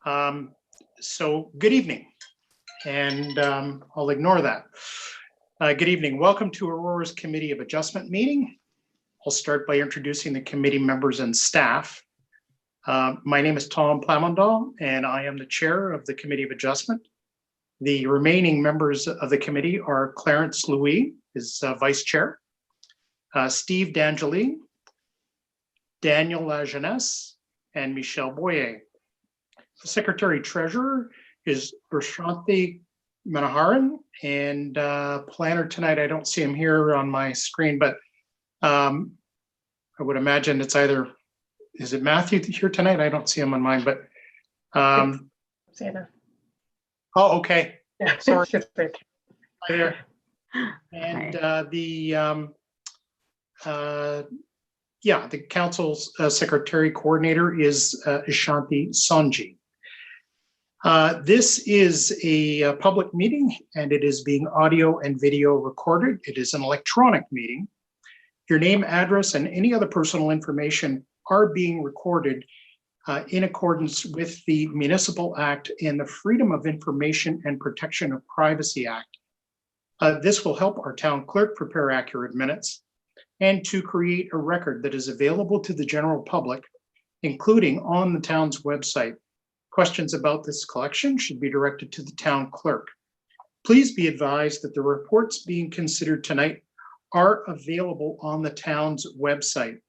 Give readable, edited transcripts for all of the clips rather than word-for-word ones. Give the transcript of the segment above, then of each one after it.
So good evening, and I'll ignore that. Good evening. Welcome to Aurora's Committee of Adjustment meeting. I'll start by introducing the committee members and staff. My name is Tom Plamondon, and I am the chair of the Committee of Adjustment. The remaining members of the committee are Clarence Louis, is vice chair, Steve D'Angeli, Daniel Lajeunesse, and Michelle Boyer. The secretary treasurer is Prashanthi Manoharan, and planner tonight, I don't see him here on my screen, but I would imagine it's either, is it Matthew here tonight? I don't see him on mine, but Santa. Oh, okay. Yeah, Sorry. right there. And the council's secretary coordinator is Ashanti Sanji. This is a public meeting, and it is being audio and video recorded. It is an electronic meeting. Your name, address, and any other personal information are being recorded in accordance with the Municipal Act and the Freedom of Information and Protection of Privacy Act. This will help our town clerk prepare accurate minutes and to create a record that is available to the general public, including on the town's website. Questions about this collection should be directed to the town clerk. Please be advised that the reports being considered tonight are available on the town's website.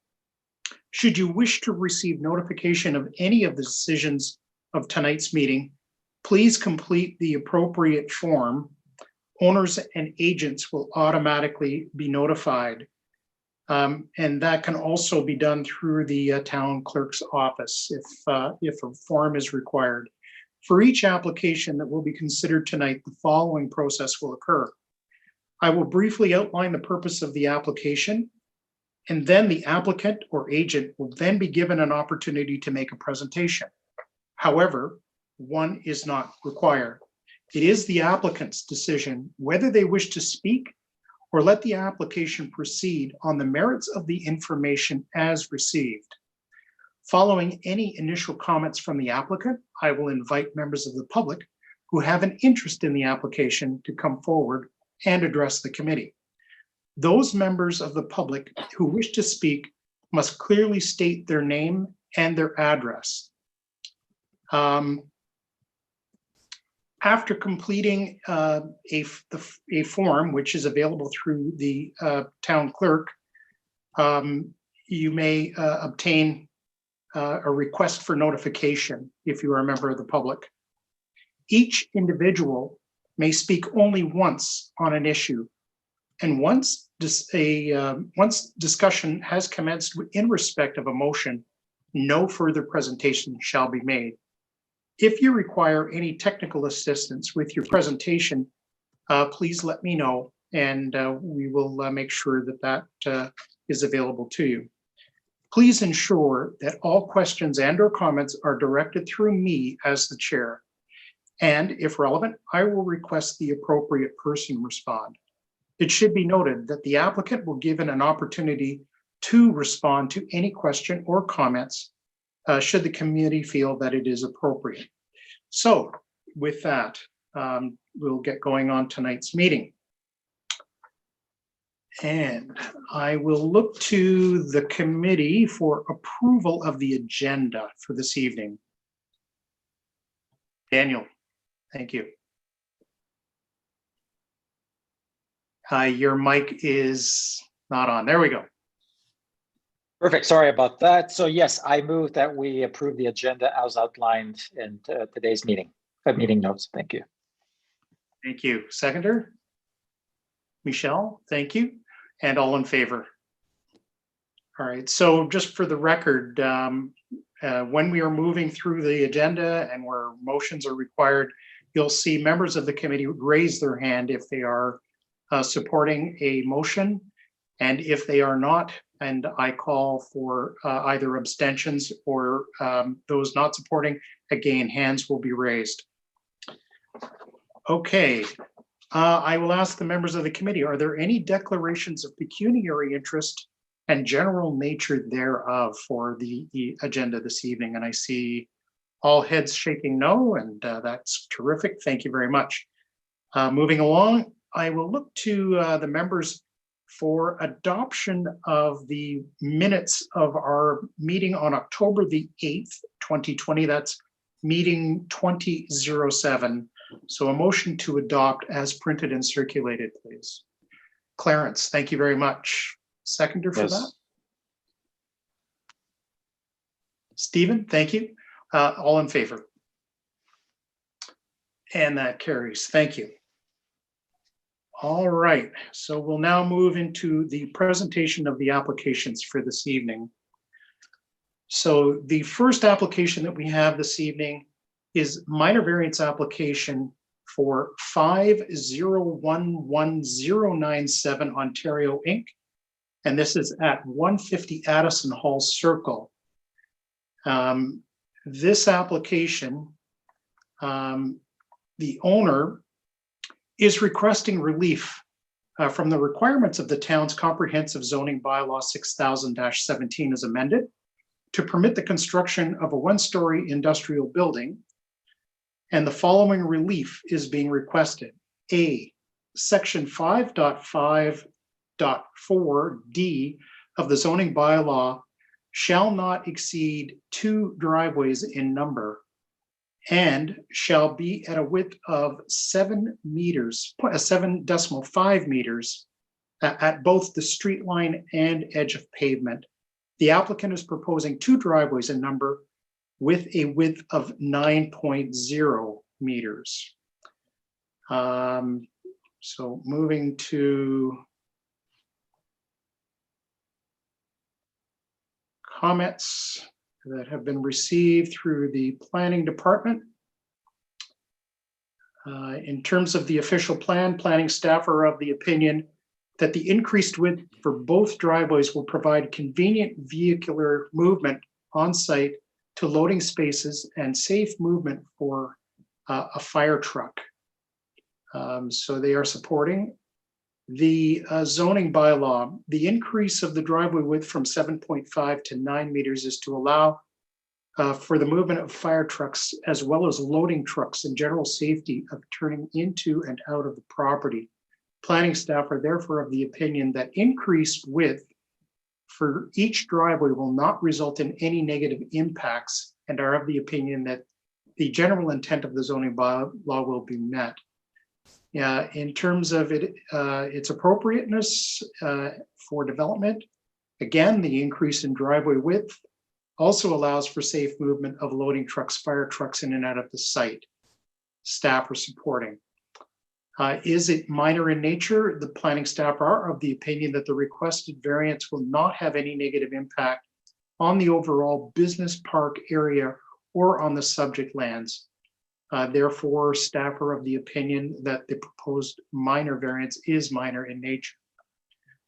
Should you wish to receive notification of any of the decisions of tonight's meeting, please complete the appropriate form. Owners and agents will automatically be notified. And that can also be done through the town clerk's office if a form is required. For each application that will be considered tonight, the following process will occur. I will briefly outline the purpose of the application, and then the applicant or agent will then be given an opportunity to make a presentation. However, one is not required. It is the applicant's decision whether they wish to speak or let the application proceed on the merits of the information as received. Following any initial comments from the applicant, I will invite members of the public who have an interest in the application to come forward and address the committee. Those members of the public who wish to speak must clearly state their name and their address. After completing a form, which is available through the town clerk, you may obtain a request for notification if you are a member of the public. Each individual may speak only once on an issue, and once discussion has commenced in respect of a motion, no further presentation shall be made. If you require any technical assistance with your presentation, please let me know, and we will make sure that that is available to you. Please ensure that all questions and/or comments are directed through me as the chair, and if relevant, I will request the appropriate person respond. It should be noted that the applicant will be given an opportunity to respond to any question or comments should the committee feel that it is appropriate. So with that, we'll get going on tonight's meeting. And I will look to the committee for approval of the agenda for this evening. Daniel, thank you. Your mic is not on. There we go. Perfect. Sorry about that. So yes, I move that we approve the agenda as outlined in today's meeting notes. Thank you. Thank you. Seconder? Michelle, thank you. And all in favor? All right. So just for the record, when we are moving through the agenda and where motions are required, you'll see members of the committee raise their hand if they are supporting a motion. And if they are not, and I call for either abstentions or those not supporting, again, hands will be raised. Okay, I will ask the members of the committee, are there any declarations of pecuniary interest and general nature thereof for the agenda this evening? And I see All heads shaking no, and that's terrific. Thank you very much. Moving along, I will look to the members for adoption of the minutes of our meeting on October the 8th, 2020. That's meeting 2007. So a motion to adopt as printed and circulated, please. Clarence, thank you very much. Seconder for Yes. that? Stephen, thank you. All in favor? And that carries. Thank you. All right, so we'll now move into the presentation of the applications for this evening. So the first application that we have this evening is minor variance application for 5011097 Ontario Inc. And this is at 150 Addison Hall Circle. This application, the owner is requesting relief from the requirements of the town's comprehensive zoning bylaw 6000-17 as amended to permit the construction of a one-story industrial building. And the following relief is being requested. A, section 5.5.4D of the zoning bylaw shall not exceed 2 driveways in number and shall be at a width of 7 meters, 7.5 meters at both the street line and edge of pavement. The applicant is proposing 2 driveways in number with a width of 9.0 meters. So moving to comments that have been received through the planning department. In terms of the official plan, planning staff are of the opinion that the increased width for both driveways will provide convenient vehicular movement on site to loading spaces and safe movement for a fire truck. So they are supporting the zoning bylaw. The increase of the driveway width from 7.5 to 9 meters is to allow for the movement of fire trucks as well as loading trucks and general safety of turning into and out of the property. Planning staff are therefore of the opinion that increased width for each driveway will not result in any negative impacts and are of the opinion that the general intent of the zoning bylaw will be met. In terms of its appropriateness for development, again, the increase in driveway width also allows for safe movement of loading trucks, fire trucks in and out of the site. Staff are supporting. Is it minor in nature? The planning staff are of the opinion that the requested variance will not have any negative impact on the overall business park area or on the subject lands. Therefore, staff are of the opinion that the proposed minor variance is minor in nature.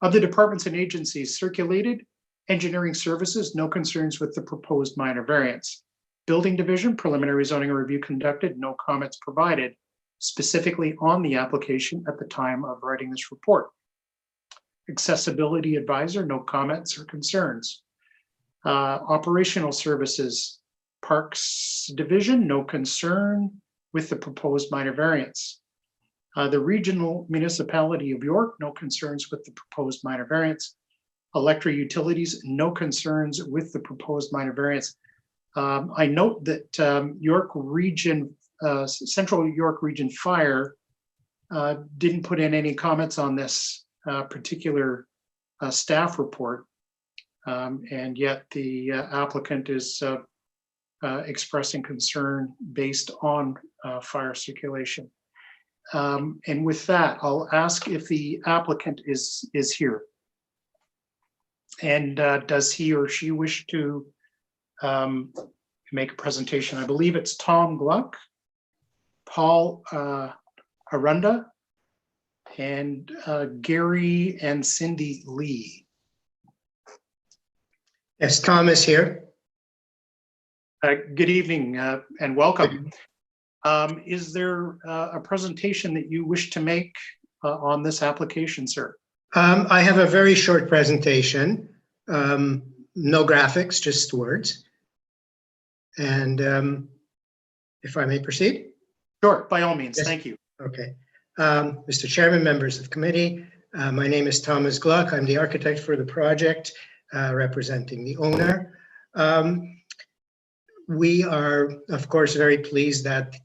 Of the departments and agencies circulated, engineering services, no concerns with the proposed minor variance. Building division, preliminary zoning review conducted, no comments provided specifically on the application at the time of writing this report. Accessibility advisor, no comments or concerns. Operational services, parks division, no concern with the proposed minor variance. The regional municipality of York, no concerns with the proposed minor variance. Electric utilities, no concerns with the proposed minor variance. I note that York Region, Central York Region Fire didn't put in any comments on this particular staff report, and yet the applicant is expressing concern based on fire circulation. And with that, I'll ask if the applicant is here. And does he or she wish to make a presentation? I believe it's Tom Gluck, Paul Arunda, and Gary and Cindy Lee. Yes, Tom is here. Good evening and welcome. Is there a presentation that you wish to make on this application, sir? I have a very short presentation, no graphics, just words. And if I may proceed. Sure, by all means. Yes. Thank you. Okay. Mr. Chairman, members of the committee, my name is Thomas Gluck. I'm the architect for the project, representing the owner. We are, of course, very pleased that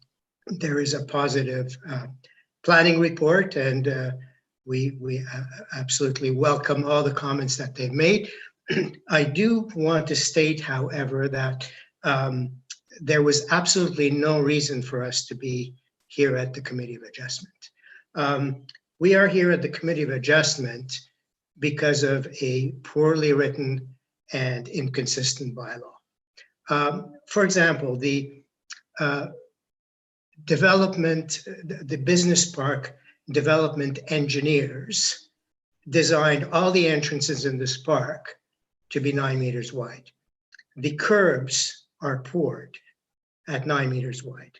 there is a positive planning report, and we absolutely welcome all the comments that they've made. I do want to state, however, that there was absolutely no reason for us to be here at the Committee of Adjustment. We are here at the Committee of Adjustment because of a poorly written and inconsistent bylaw. For example, the business park development engineers designed all the entrances in this park to be 9 meters wide. The curbs are poured at 9 meters wide.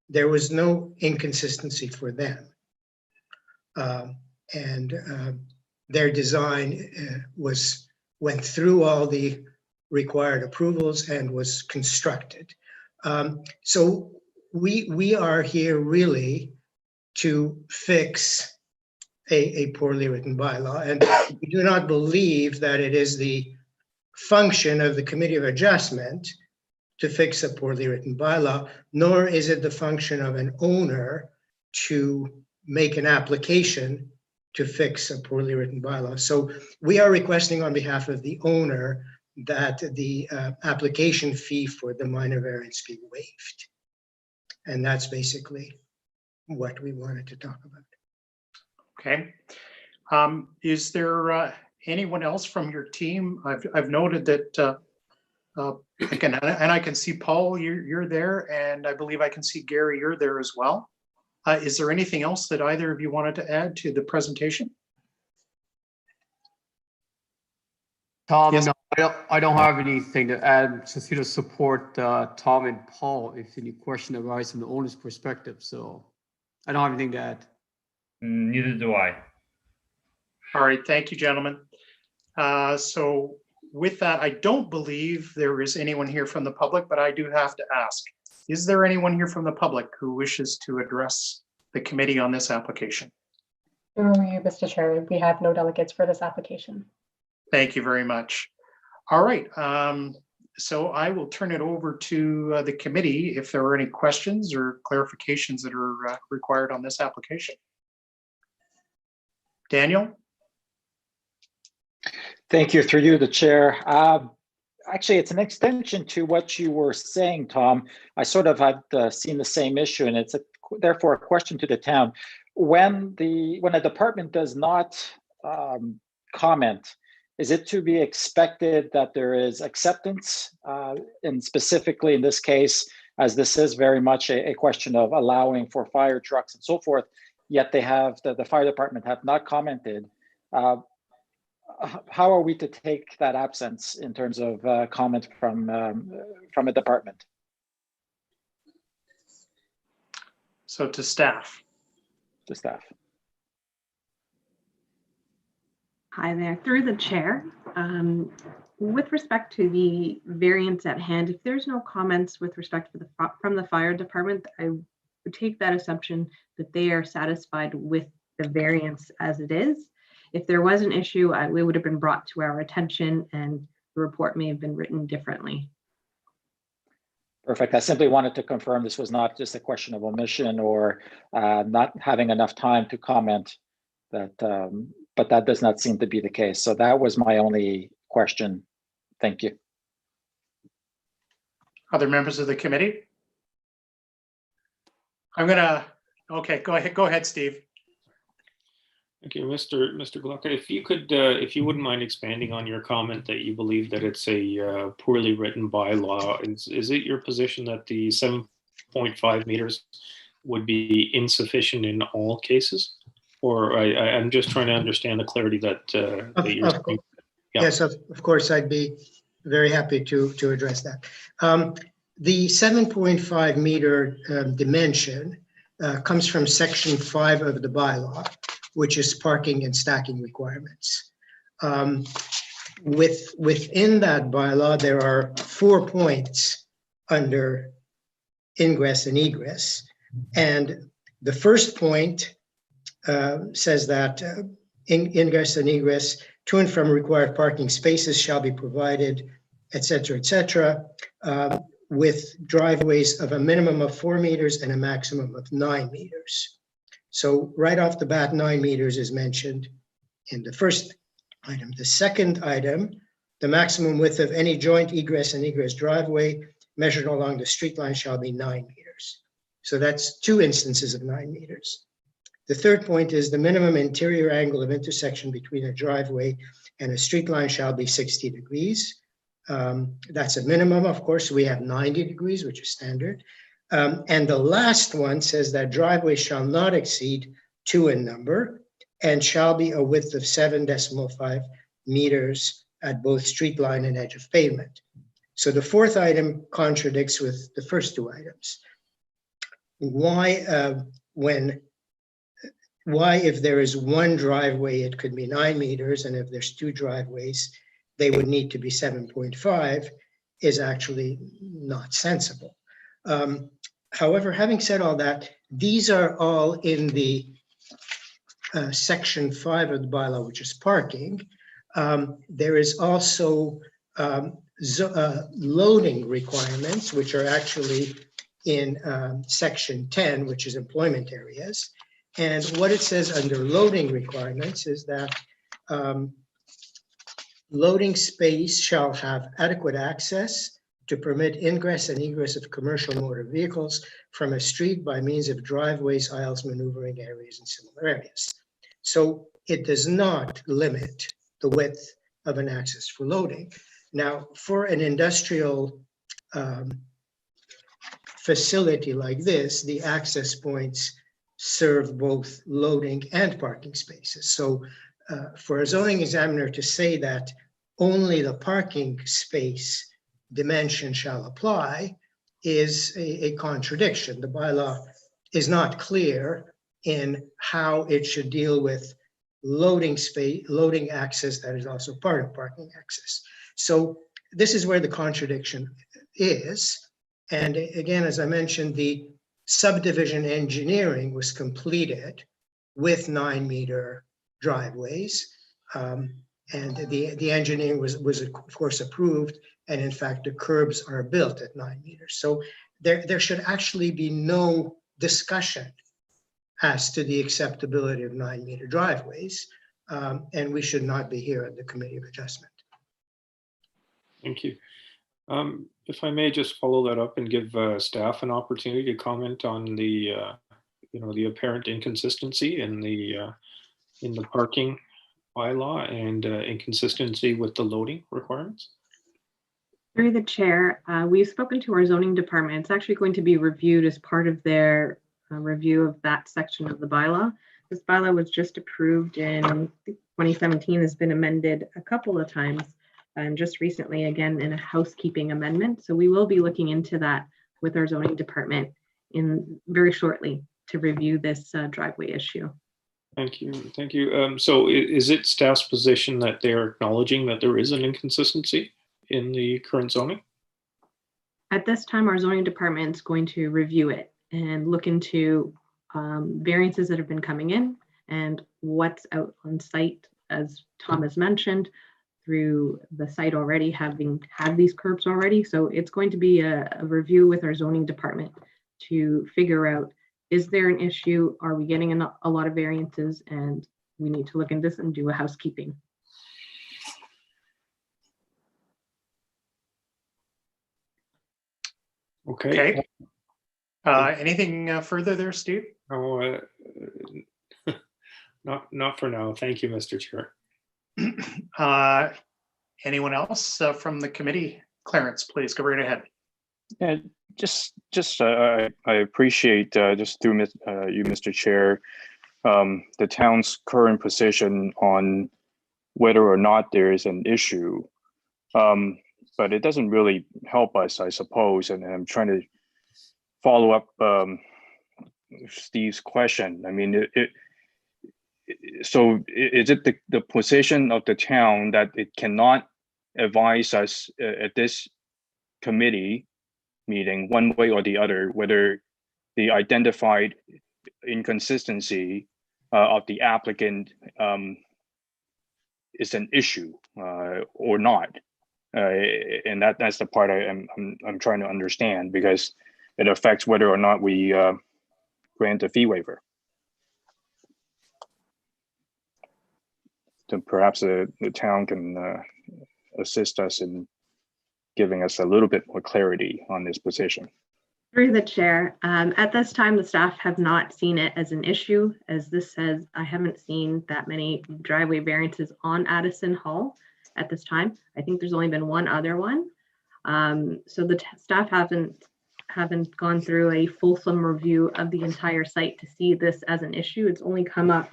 There was no inconsistency for them. Their design went through all the required approvals and was constructed. So we are here really to fix a poorly written bylaw, and we do not believe that it is the function of the Committee of Adjustment to fix a poorly written bylaw, nor is it the function of an owner to make an application to fix a poorly written bylaw. So we are requesting on behalf of the owner that the application fee for the minor variance be waived. And that's basically what we wanted to talk about. Okay. Is there anyone else from your team? I've noted that again, and I can see Paul, you're there, and I believe I can see Gary, you're there as well. Is there anything else that either of you wanted to add to the presentation? Tom, Yes. no, I don't have anything to add. Just here to support Tom and Paul if any question arises from the owner's perspective. So I don't have anything to add. Neither do I. All right, thank you, gentlemen. So with that, I don't believe there is anyone here from the public, but I do have to ask, is there anyone here from the public who wishes to address the committee on this application? Through you, Mr. Chair, we have no delegates for this application. Thank you very much. All right, so I will turn it over to the committee if there are any questions or clarifications that are required on this application. Daniel? Thank you. Through you, the chair. Actually, it's an extension to what you were saying, Tom. I sort of had seen the same issue, and it's therefore a question to the town. When a department does not comment, is it to be expected that there is acceptance? And specifically in this case, as this is very much a question of allowing for fire trucks and so forth, yet they have the fire department have not commented. How are we to take that absence in terms of comment from a department? So to staff. To staff. Hi there, through the chair. With respect to the variance at hand, if there's no comments with respect to from the fire department, I would take that assumption that they are satisfied with the variance as it is. If there was an issue, it would have been brought to our attention and the report may have been written differently. Perfect. I simply wanted to confirm this was not just a question of omission or not having enough time to comment, but that does not seem to be the case. So that was my only question. Thank you. Other members of the committee? Okay, go ahead, Steve. Okay, Mr. Gluck, if you could, if you wouldn't mind expanding on your comment that you believe that it's a poorly written bylaw, is it your position that the 7.5 meters would be insufficient in all cases? Or I'm just trying to understand the clarity that you're saying. Yeah. Yes, of course, I'd be very happy to address that. The 7.5 meter dimension comes from section 5 of the bylaw, which is parking and stacking requirements. Within that bylaw, there are 4 points under ingress and egress. And the first point says that ingress and egress to and from required parking spaces shall be provided, et cetera, with driveways of a minimum of 4 meters and a maximum of 9 meters. So right off the bat, 9 meters is mentioned in the first item. The second item, the maximum width of any joint egress and egress driveway measured along the street line shall be 9 meters. So that's 2 instances of 9 meters. The third point is the minimum interior angle of intersection between a driveway and a street line shall be 60 degrees. That's a minimum, of course. We have 90 degrees, which is standard. And the last one says that driveways shall not exceed 2 in number and shall be a width of 7.5 meters at both street line and edge of pavement. So the fourth item contradicts with the first 2 items. Why, if there is 1 driveway, it could be 9 meters, and if there's 2 driveways, they would need to be 7.5, is actually not sensible. However, having said all that, these are all in the section 5 of the bylaw, which is parking. There is also loading requirements, which are actually in section 10, which is employment areas. And what it says under loading requirements is that loading space shall have adequate access to permit ingress and egress of commercial motor vehicles from a street by means of driveways, aisles, maneuvering areas, and similar areas. So it does not limit the width of an access for loading. Now, for an industrial facility like this, the access points serve both loading and parking spaces. So for a zoning examiner to say that only the parking space dimension shall apply is a contradiction. The bylaw is not clear in how it should deal with loading space, loading access that is also part of parking access. So this is where the contradiction is. And again, as I mentioned, the subdivision engineering was completed with 9-meter driveways. And the engineering was of course approved. And in fact, the curbs are built at 9 meters. So there should actually be no discussion as to the acceptability of 9-meter driveways. And we should not be here at the Committee of Adjustment. Thank you. If I may just follow that up and give staff an opportunity to comment on the, the apparent inconsistency in the parking bylaw and inconsistency with the loading requirements. Through the chair, we've spoken to our zoning department. It's actually going to be reviewed as part of their review of that section of the bylaw. This bylaw was just approved in 2017, has been amended a couple of times, and just recently again in a housekeeping amendment. So we will be looking into that with our zoning department in very shortly to review this driveway issue. Thank you. Thank you. So is it staff's position that they're acknowledging that there is an inconsistency in the current zoning? At this time, our zoning department is going to review it and look into variances that have been coming in and what's out on site, as Tom has mentioned, through the site already having had these curbs already. So it's going to be a review with our zoning department to figure out, is there an issue? Are we getting a lot of variances? And we need to look into this and do a housekeeping. Okay. Anything further there, Steve? Oh, not for now. Thank you, Mr. Chair. Anyone else from the committee? Clarence, please go right ahead. Yeah, I appreciate just through you, Mr. Chair, the town's current position on whether or not there is an issue, but it doesn't really help us, I suppose. And I'm trying to follow up Steve's question. I mean, so is it the position of the town that it cannot advise us at this committee meeting, one way or the other, whether the identified inconsistency of the applicant is an issue or not. And that's the part I'm trying to understand, because it affects whether or not we grant a fee waiver. So perhaps the town can assist us in giving us a little bit more clarity on this position. Through the chair, at this time, the staff have not seen it as an issue. As this says, I haven't seen that many driveway variances on Addison Hall at this time. I think there's only been one other one. So the staff haven't gone through a fulsome review of the entire site to see this as an issue. It's only come up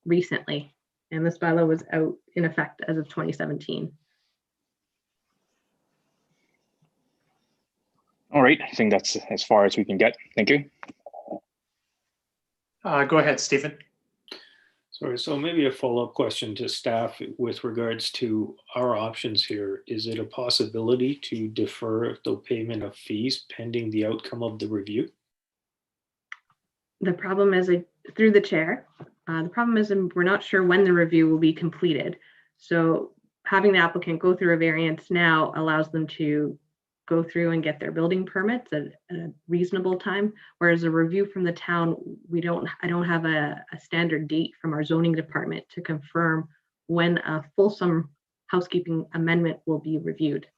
recently, and this bylaw was out in effect as of 2017. All right, I think that's as far as we can get. Thank you. Go ahead, Stephen. Sorry, so maybe a follow-up question to staff with regards to our options here. Is it a possibility to defer the payment of fees pending the outcome of the review? The problem is, through the chair, the problem is we're not sure when the review will be completed. So having the applicant go through a variance now allows them to go through and get their building permits at a reasonable time, whereas a review from the town, I don't have a standard date from our zoning department to confirm when a fulsome housekeeping amendment will be reviewed.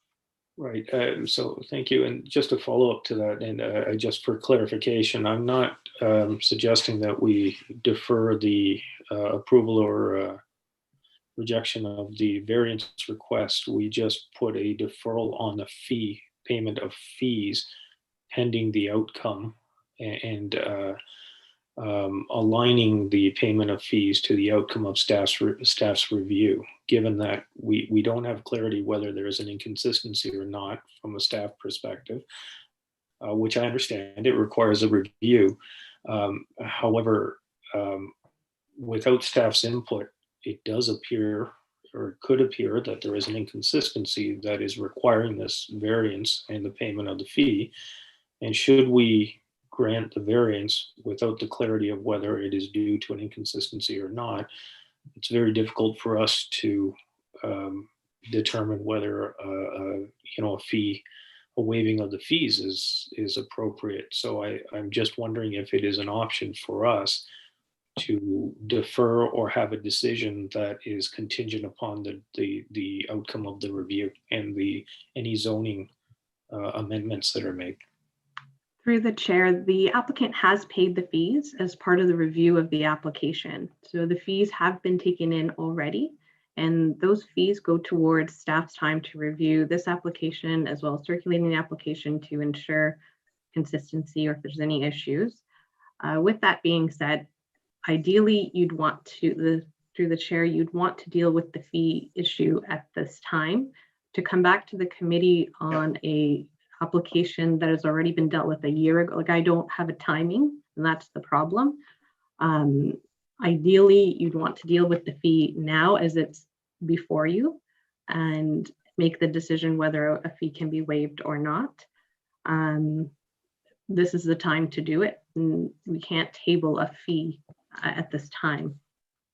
Right, so thank you. And just a follow up to that, and just for clarification, I'm not suggesting that we defer the approval or rejection of the variance request. We just put a deferral on the payment of fees pending the outcome, and aligning the payment of fees to the outcome of staff's review, given that we don't have clarity whether there is an inconsistency or not from a staff perspective, which I understand it requires a review. However, without staff's input, it does appear, or it could appear, that there is an inconsistency that is requiring this variance and the payment of the fee. And should we grant the variance without the clarity of whether it is due to an inconsistency or not, it's very difficult for us to determine whether a waiving of the fees is appropriate. So I'm just wondering if it is an option for us to defer or have a decision that is contingent upon the outcome of the review and any zoning amendments that are made. Through the chair, the applicant has paid the fees as part of the review of the application. So the fees have been taken in already, and those fees go towards staff's time to review this application, as well as circulating the application to ensure consistency or if there's any issues. With that being said, ideally, you'd want to, through the chair, you'd want to deal with the fee issue at this time, to come back to the committee on a application that has already been dealt with a year ago. Like, I don't have a timing, and that's the problem. Ideally, you'd want to deal with the fee now as it's before you and make the decision whether a fee can be waived or not. This is the time to do it. And we can't table a fee at this time.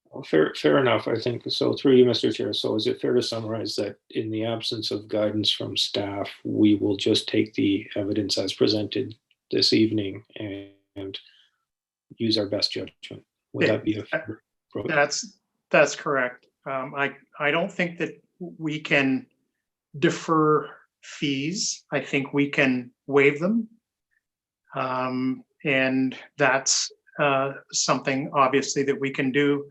Well, fair enough, I think. So through you, Mr. Chair, so is it fair to summarize that in the absence of guidance from staff, we will just take the evidence as presented this evening and use our best judgment? Would that be a fair approach? That's correct. I don't think that we can defer fees. I think we can waive them. And that's something obviously that we can do.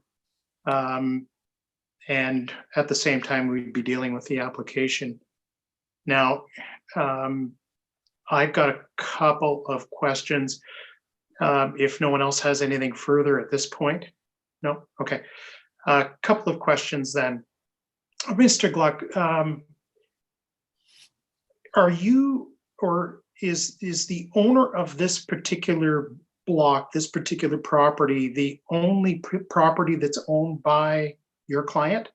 And at the same time, we'd be dealing with the application. Now, I've got a couple of questions. If no one else has anything further at this point. No? Okay. A couple of questions then. Mr. Gluck, are you, or is the owner of this particular block, this particular property, the only property that's owned by your client?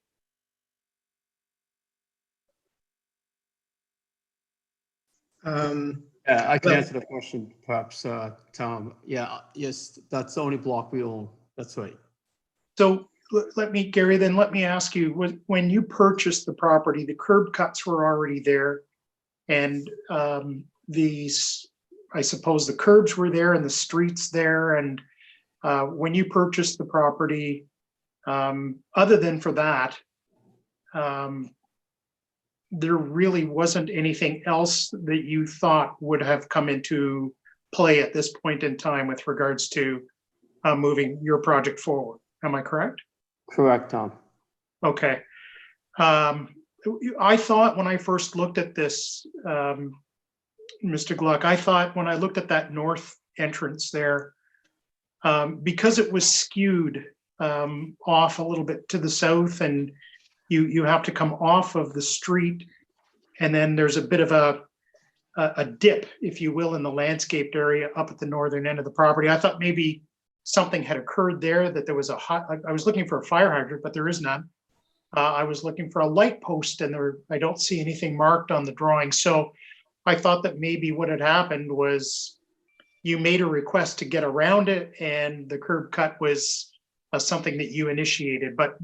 I can Well- answer the question, perhaps, Tom. Yeah, yes, that's the only block we own. That's right. So Gary, then let me ask you, when you purchased the property, the curb cuts were already there. And I suppose the curbs were there and the streets there. And when you purchased the property, other than for that, there really wasn't anything else that you thought would have come into play at this point in time with regards to moving your project forward. Am I correct? Correct, Tom. Okay. I thought when I first looked at this, Mr. Gluck, I thought when I looked at that north entrance there, because it was skewed off a little bit to the south, and you have to come off of the street, and then there's a bit of a dip, if you will, in the landscaped area up at the northern end of the property. I thought maybe something had occurred there, that there was I was looking for a fire hydrant, but there is none. I was looking for a light post, and I don't see anything marked on the drawing. So I thought that maybe what had happened was you made a request to get around it, and the curb cut was something that you initiated. But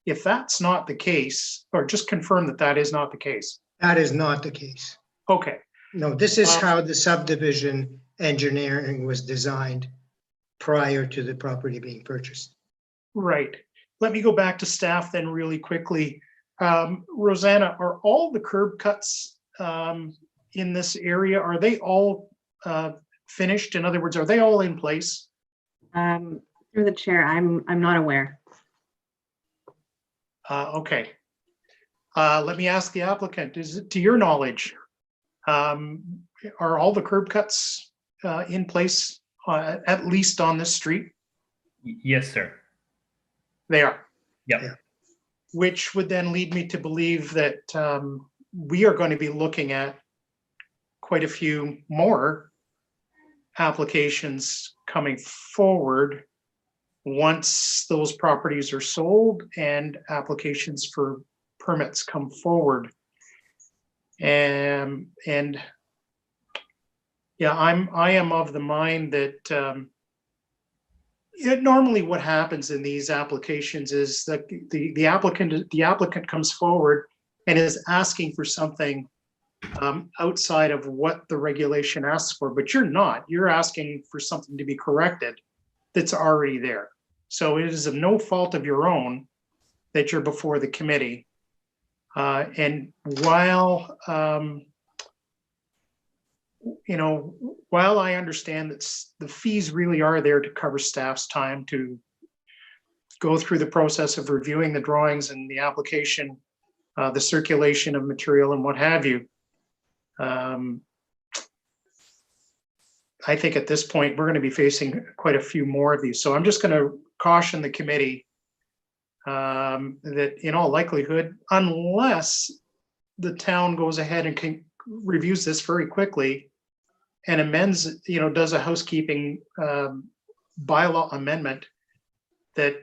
if that's not the case, or just confirm that that is not the case. That is not the case. Okay. No, this is how the subdivision engineering was designed prior to the property being purchased. Right. Let me go back to staff then really quickly. Rosanna, are all the curb cuts in this area, are they all finished? In other words, are they all in place? Through the chair, I'm not aware. Okay. Let me ask the applicant, is it to your knowledge, are all the curb cuts in place, at least on this street? Yes, sir. They are. Yep. Yeah. Which would then lead me to believe that we are going to be looking at quite a few more applications coming forward once those properties are sold and applications for permits come forward. And yeah, I am of the mind that normally what happens in these applications is that the applicant comes forward and is asking for something outside of what the regulation asks for, but you're not. You're asking for something to be corrected that's already there. So it is of no fault of your own that you're before the committee. And while while I understand that the fees really are there to cover staff's time to go through the process of reviewing the drawings and the application, the circulation of material and what have you, I think at this point, we're going to be facing quite a few more of these. So I'm just going to caution the committee that in all likelihood, unless the town goes ahead and reviews this very quickly and amends, does a housekeeping bylaw amendment that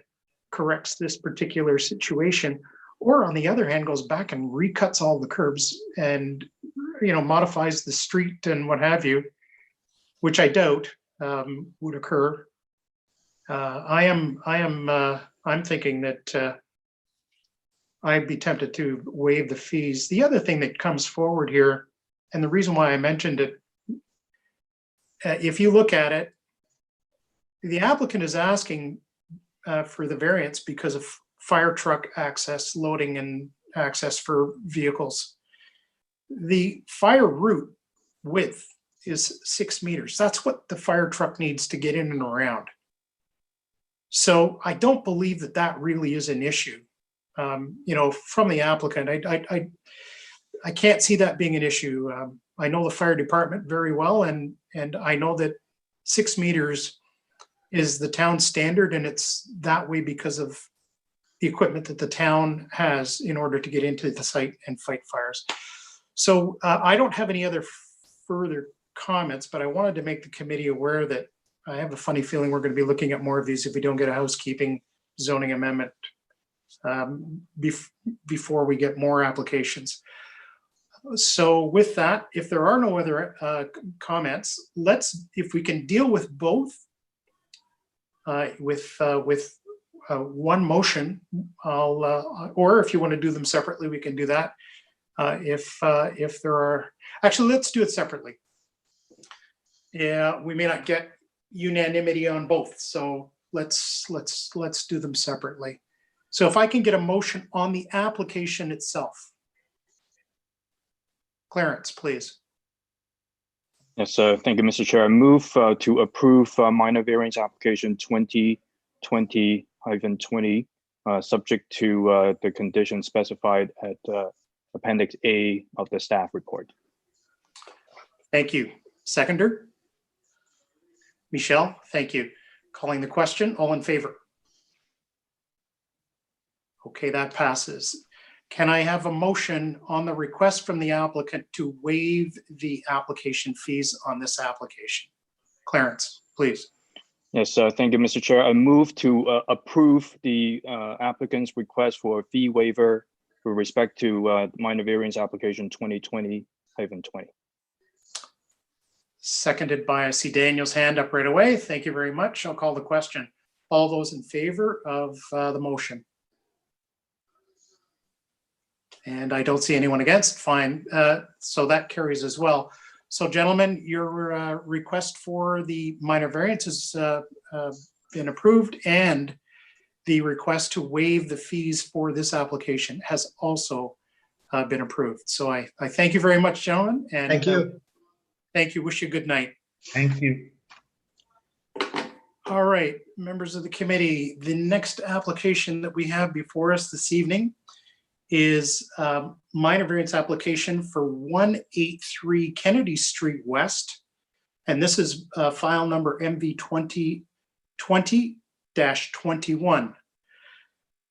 corrects this particular situation, or on the other hand, goes back and recuts all the curbs and, modifies the street and what have you, which I doubt would occur. I'm thinking that I'd be tempted to waive the fees. The other thing that comes forward here, and the reason why I mentioned it, if you look at it, the applicant is asking for the variance because of fire truck access, loading and access for vehicles. The fire route width is 6 meters. That's what the fire truck needs to get in and around. So I don't believe that really is an issue. From the applicant, I can't see that being an issue. I know the fire department very well, and I know that 6 meters is the town standard, and it's that way because of the equipment that the town has in order to get into the site and fight fires. So I don't have any other further comments, but I wanted to make the committee aware that I have a funny feeling we're going to be looking at more of these if we don't get a housekeeping zoning amendment before we get more applications. So with that, if there are no other comments, if we can deal with both with one motion, or if you want to do them separately, we can do that. If there are, actually, let's do it separately. Yeah, we may not get unanimity on both, so let's do them separately. So if I can get a motion on the application itself. Clarence, please. Yes, thank you, Mr. Chair. I move to approve minor variance application 2020-20, subject to the conditions specified at Appendix A of the staff report. Thank you. Seconder? Michelle, thank you. Calling the question, all in favor? Okay, that passes. Can I have a motion on the request from the applicant to waive the application fees on this application? Clarence, please. Yes, thank you, Mr. Chair. I move to approve the applicant's request for a fee waiver with respect to minor variance application 2020-20. Seconded by, I see Daniel's hand up right away. Thank you very much. I'll call the question. All those in favor of the motion? And I don't see anyone against. Fine. So that carries as well. So gentlemen, your request for the minor variance has been approved, and the request to waive the fees for this application has also been approved. So I thank you very much, gentlemen. And Thank you. Thank you. Wish you a good night. Thank you. All right, members of the committee, the next application that we have before us this evening is minor variance application for 183 Kennedy Street West. And this is file number MV 2020-21.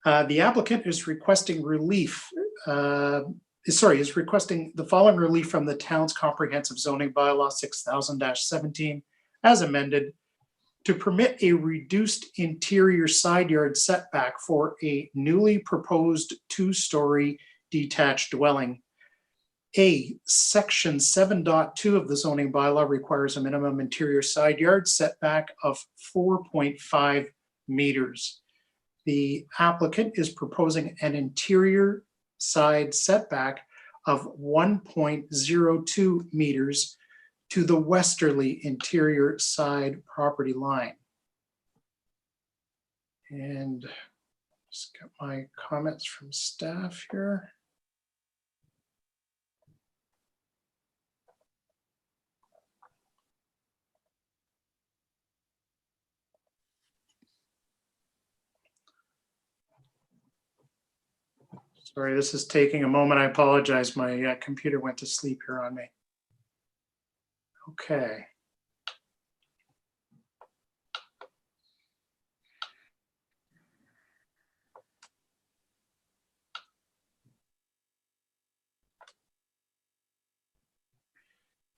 The applicant is requesting relief, is requesting the following relief from the town's comprehensive zoning bylaw 6000-17 as amended to permit a reduced interior side yard setback for a newly proposed two-story detached dwelling. Section 7.2 of the zoning bylaw requires a minimum interior side yard setback of 4.5 meters. The applicant is proposing an interior side setback of 1.02 meters to the westerly interior side property line. And just got my comments from staff here. Sorry, this is taking a moment. I apologize. My computer went to sleep here on me. Okay.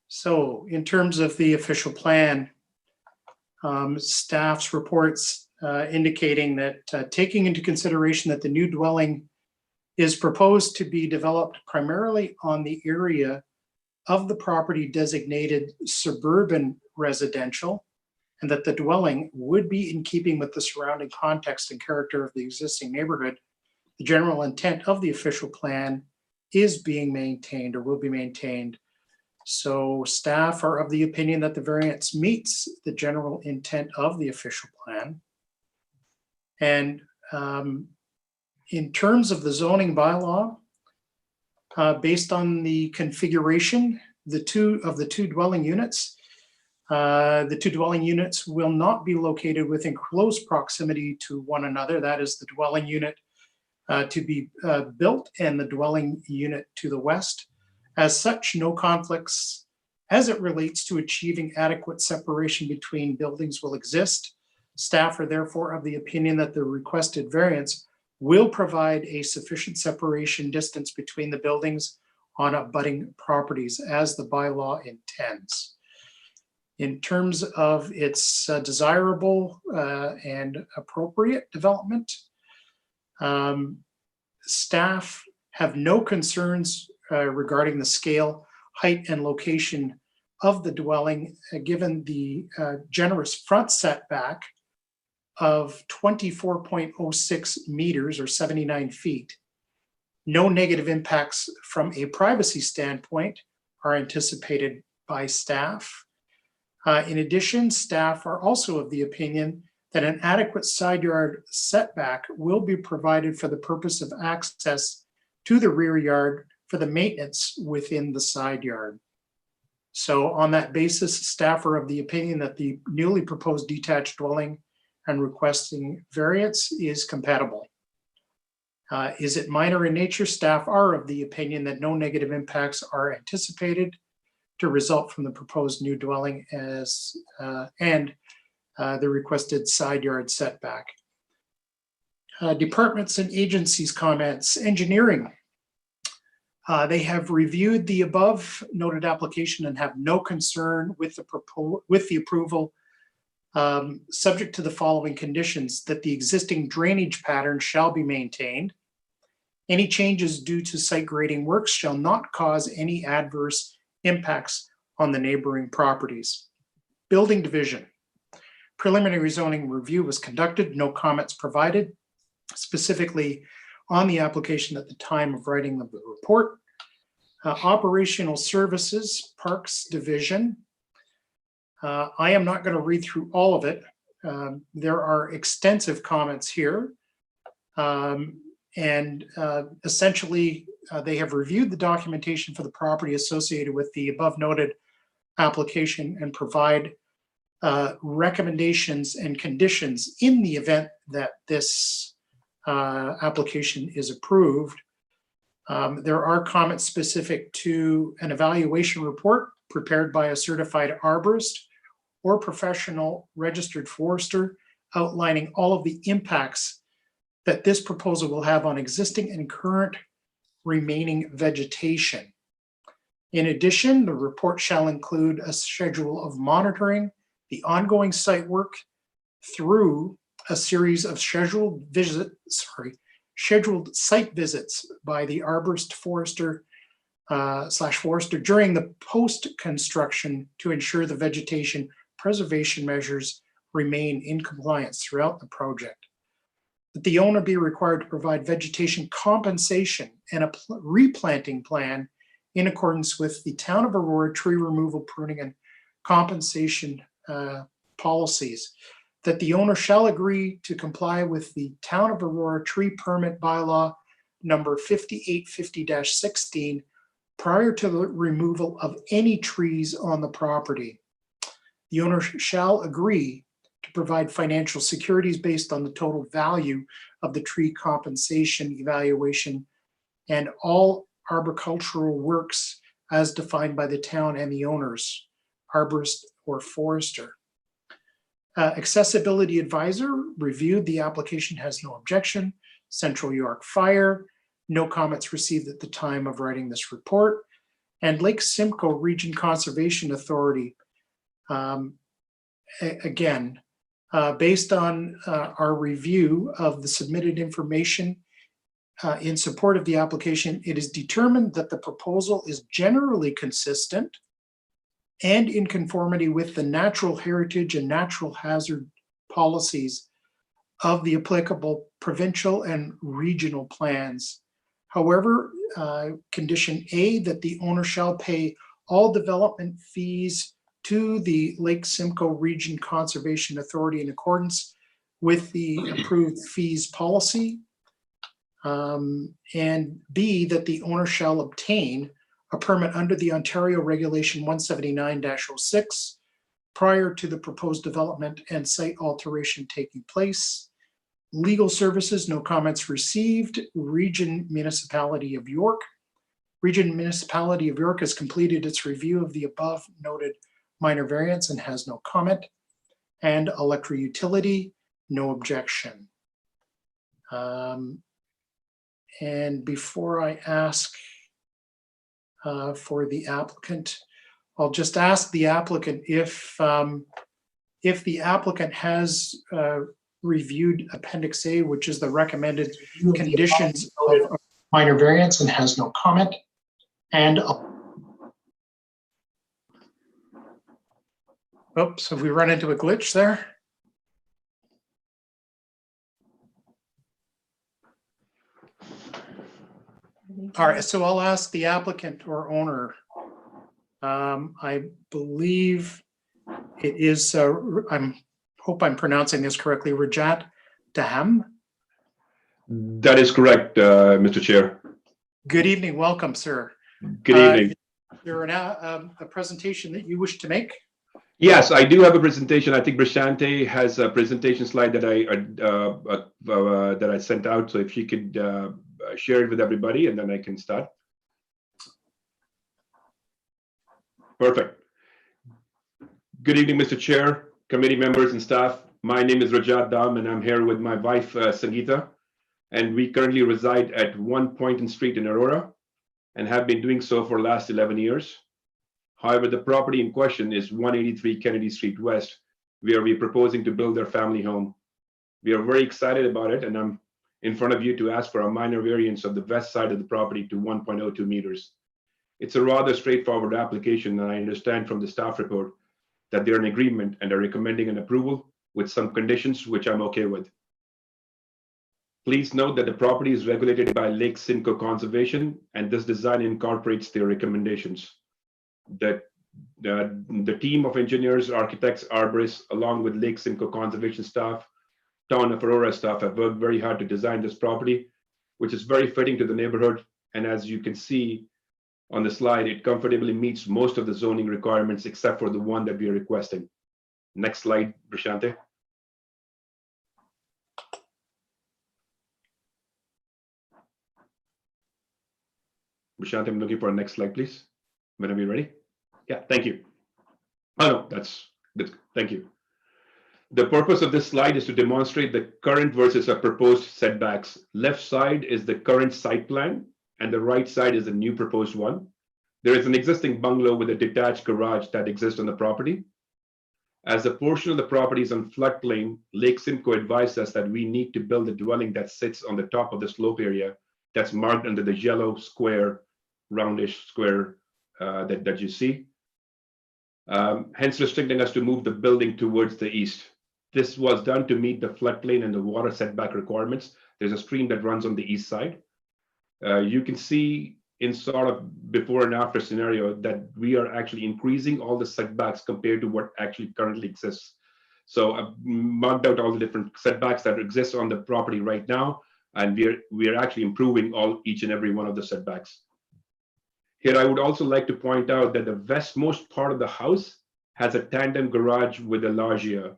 So in terms of the official plan, staff's reports indicating that taking into consideration that the new dwelling is proposed to be developed primarily on the area of the property designated suburban residential, and that the dwelling would be in keeping with the surrounding context and character of the existing neighborhood, the general intent of the official plan is being maintained or will be maintained. So staff are of the opinion that the variance meets the general intent of the official plan. And in terms of the zoning bylaw, based on the configuration, the two dwelling units will not be located within close proximity to one another. That is the dwelling unit to be built and the dwelling unit to the west. As such, no conflicts as it relates to achieving adequate separation between buildings will exist. Staff are therefore of the opinion that the requested variance will provide a sufficient separation distance between the buildings on abutting properties as the bylaw intends. In terms of its desirable and appropriate development, staff have no concerns regarding the scale, height, and location of the dwelling, given the generous front setback of 24.06 meters or 79 feet. No negative impacts from a privacy standpoint are anticipated by staff. In addition, staff are also of the opinion that an adequate side yard setback will be provided for the purpose of access to the rear yard for the maintenance within the side yard. So on that basis, staff are of the opinion that the newly proposed detached dwelling and requesting variance is compatible. Is it minor in nature? Staff are of the opinion that no negative impacts are anticipated to result from the proposed new dwelling and the requested side yard setback. Departments and agencies comments. Engineering. They have reviewed the above noted application and have no concern with the approval, subject to the following conditions: that the existing drainage pattern shall be maintained. Any changes due to site grading works shall not cause any adverse impacts on the neighboring properties. Building division. Preliminary zoning review was conducted, no comments provided, specifically on the application at the time of writing of the report. Operational services, Parks Division. I am not going to read through all of it. There are extensive comments here. Essentially, they have reviewed the documentation for the property associated with the above noted application and provide recommendations and conditions in the event that this application is approved. There are comments specific to an evaluation report prepared by a certified arborist or professional registered forester outlining all of the impacts that this proposal will have on existing and current remaining vegetation. In addition, the report shall include a schedule of monitoring the ongoing site work through a series of scheduled site visits by the arborist forester /forester during the post-construction to ensure the vegetation preservation measures remain in compliance throughout the project. That the owner be required to provide vegetation compensation and a replanting plan in accordance with the Town of Aurora tree removal, pruning, and compensation policies. That the owner shall agree to comply with the Town of Aurora tree permit bylaw number 5850-16 prior to the removal of any trees on the property. The owner shall agree to provide financial securities based on the total value of the tree compensation evaluation and all arboricultural works as defined by the town and the owners, arborist or forester. Accessibility advisor reviewed the application, has no objection. Central York Fire, no comments received at the time of writing this report. And Lake Simcoe Region Conservation Authority, again, based on our review of the submitted information in support of the application, it is determined that the proposal is generally consistent and in conformity with the natural heritage and natural hazard policies of the applicable provincial and regional plans. However, condition A, that the owner shall pay all development fees to the Lake Simcoe Region Conservation Authority in accordance with the approved fees policy. And B, that the owner shall obtain a permit under the Ontario Regulation 179-06 prior to the proposed development and site alteration taking place. Legal services, no comments received. Region Municipality of York. Region Municipality of York has completed its review of the above noted minor variance and has no comment. And Electric Utility, no objection. And before I ask for the applicant, I'll just ask the applicant if the applicant has reviewed Appendix A, which is the recommended conditions of minor variance, and has no comment. and up. Oops, have we run into a glitch there? All right, so I'll ask the applicant or owner. I believe it is, hope I'm pronouncing this correctly, Rajat Daham. That is correct, Mr. Chair. Good evening, welcome, sir. Good evening. Is there a presentation that you wish to make? Yes, I do have a presentation. I think Brashante has a presentation slide that I sent out. So if she could share it with everybody, and then I can start. Perfect. Good evening, Mr. Chair, committee members, and staff. My name is Rajat Dam, and I'm here with my wife, Sangeeta, and we currently reside at 1 Poynton Street in Aurora, and have been doing so for the last 11 years. However, the property in question is 183 Kennedy Street West, where we're proposing to build our family home. We are very excited about it, and I'm in front of you to ask for a minor variance of the west side of the property to 1.02 meters. It's a rather straightforward application, and I understand from the staff report that they're in agreement and are recommending an approval with some conditions, which I'm okay with. Please note that the property is regulated by Lake Simcoe Conservation, and this design incorporates their recommendations. The team of engineers, architects, arborists, along with Lake Simcoe Conservation staff, Town of Aurora staff, have worked very hard to design this property, which is very fitting to the neighborhood. And as you can see on the slide, it comfortably meets most of the zoning requirements except for the one that we are requesting. Next slide, Brashante. Brashante, I'm looking for a next slide, please. Whenever you're ready. Yeah, thank you. Oh, no, that's good. Thank you. The purpose of this slide is to demonstrate the current versus a proposed setbacks. Left side is the current site plan, and the right side is the new proposed one. There is an existing bungalow with a detached garage that exists on the property. As a portion of the property is on floodplain, Lake Simcoe advised us that we need to build a dwelling that sits on the top of the slope area that's marked under the yellow square, roundish square that you see. Hence restricting us to move the building towards the east. This was done to meet the floodplain and the water setback requirements. There's a stream that runs on the east side. You can see in sort of before and after scenario that we are actually increasing all the setbacks compared to what actually currently exists. So I've marked out all the different setbacks that exist on the property right now, and we are actually improving each and every one of the setbacks. Here, I would also like to point out that the westmost part of the house has a tandem garage with a loggia.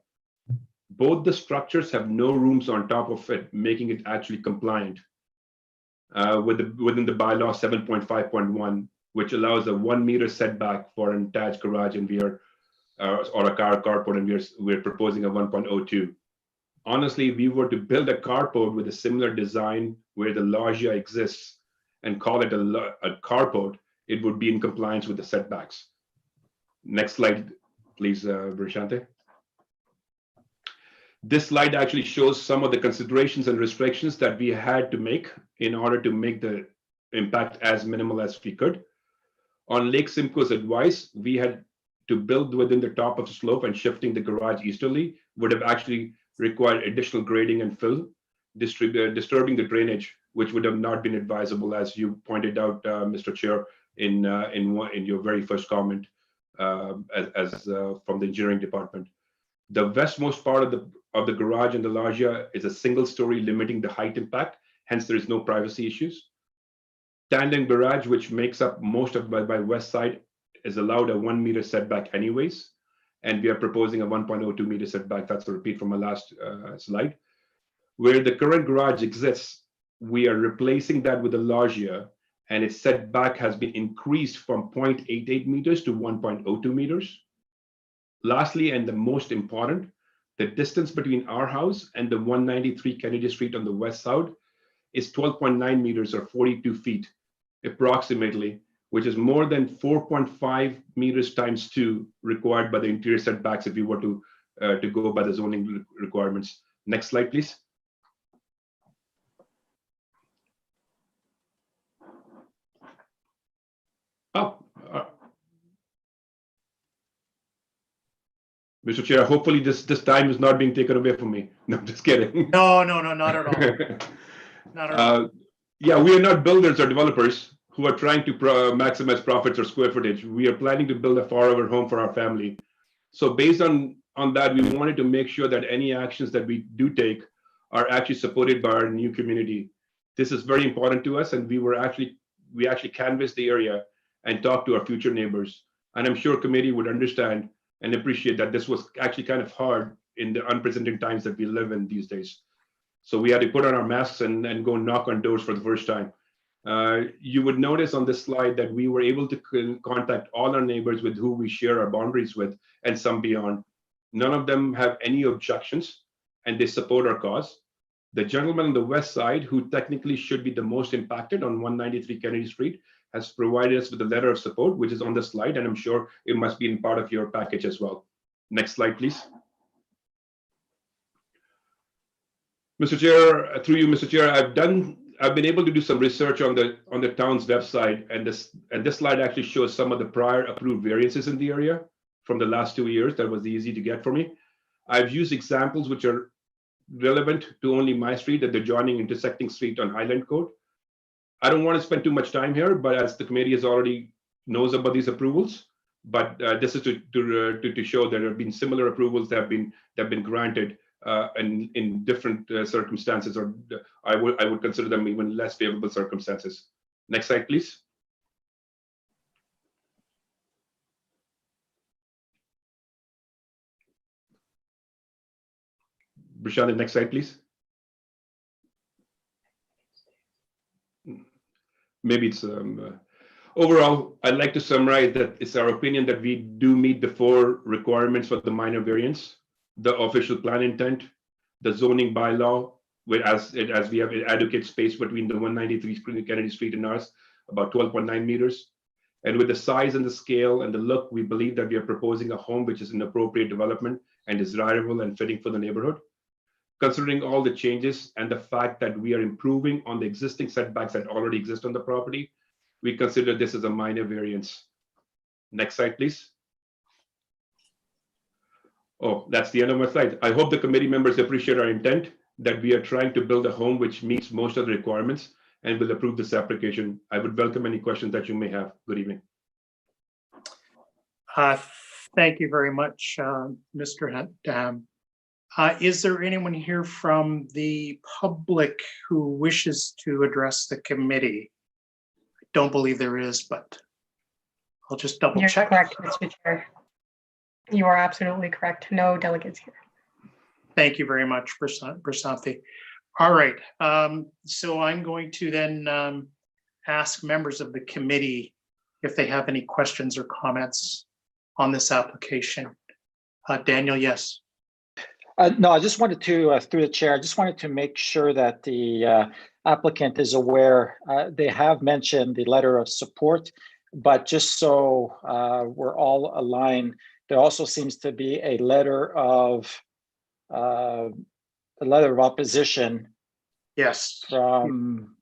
Both the structures have no rooms on top of it, making it actually compliant within the bylaw 7.5.1, which allows a 1 meter setback for an attached garage, and or a carport, and we're proposing a 1.02. Honestly, if we were to build a carport with a similar design where the loggia exists and call it a carport, it would be in compliance with the setbacks. Next slide, please, Brashante. This slide actually shows some of the considerations and restrictions that we had to make in order to make the impact as minimal as we could. On Lake Simcoe's advice, we had to build within the top of the slope, and shifting the garage easterly would have actually required additional grading and fill, disturbing the drainage, which would have not been advisable, as you pointed out, Mr. Chair, in your very first comment from the engineering department. The westmost part of the garage and the loggia is a single story, limiting the height impact. Hence, there is no privacy issues. Tandem garage, which makes up most of my west side, is allowed a 1 meter setback anyways. And we are proposing a 1.02 meter setback. That's a repeat from my last slide. Where the current garage exists, we are replacing that with a loggia, and its setback has been increased from 0.88 meters to 1.02 meters. Lastly, and the most important, the distance between our house and the 193 Kennedy Street on the west side is 12.9 meters or 42 feet approximately, which is more than 4.5 meters times 2 required by the interior setbacks if we were to go by the zoning requirements. Next slide, please. Oh, Mr. Chair, hopefully this time is not being taken away from me. No, I'm just kidding. No, not at all. Not at all. Yeah, we are not builders or developers who are trying to maximize profits or square footage. We are planning to build a forever home for our family. So based on that, we wanted to make sure that any actions that we do take are actually supported by our new community. This is very important to us, and we actually canvassed the area and talked to our future neighbors. And I'm sure committee would understand and appreciate that this was actually kind of hard in the unprecedented times that we live in these days. So we had to put on our masks and go knock on doors for the first time. You would notice on this slide that we were able to contact all our neighbors with who we share our boundaries with and some beyond. None of them have any objections, and they support our cause. The gentleman on the west side, who technically should be the most impacted on 193 Kennedy Street, has provided us with a letter of support, which is on the slide, and I'm sure it must be in part of your package as well. Next slide, please. Mr. Chair, through you, Mr. Chair, I've been able to do some research on the town's website, and this slide actually shows some of the prior approved variances in the area from the last 2 years. That was easy to get for me. I've used examples which are relevant to only my street, at the joining intersecting street on Highland Court. I don't want to spend too much time here, but as the committee has already knows about these approvals, but this is to show that there have been similar approvals that have been granted and in different circumstances, or I would consider them even less favorable circumstances. Next slide, please. Prashant, the next slide, please. Maybe it's overall, I'd like to summarize that it's our opinion that we do meet the 4 requirements for the minor variance: the official plan intent, the zoning bylaw, as we have adequate space between the 193 Kennedy Street and ours, about 12.9 meters. And with the size and the scale and the look, we believe that we are proposing a home which is an appropriate development and desirable and fitting for the neighborhood. Considering all the changes and the fact that we are improving on the existing setbacks that already exist on the property, we consider this as a minor variance. Next slide, please. Oh, that's the end of my slide. I hope the committee members appreciate our intent that we are trying to build a home which meets most of the requirements and will approve this application. I would welcome any questions that you may have. Good evening. Thank you very much, Mr. Dam. Is there anyone here from the public who wishes to address the committee? I don't believe there is, but I'll just double You're check. correct, Mr. Chair. You are absolutely correct. No delegates here. Thank you very much, Prasanthi. All right, so I'm going to then ask members of the committee if they have any questions or comments on this application. Daniel, yes. No, I just wanted to, through the chair, I just wanted to make sure that the applicant is aware. They have mentioned the letter of support, but just so we're all aligned, there also seems to be a letter of opposition. Yes. From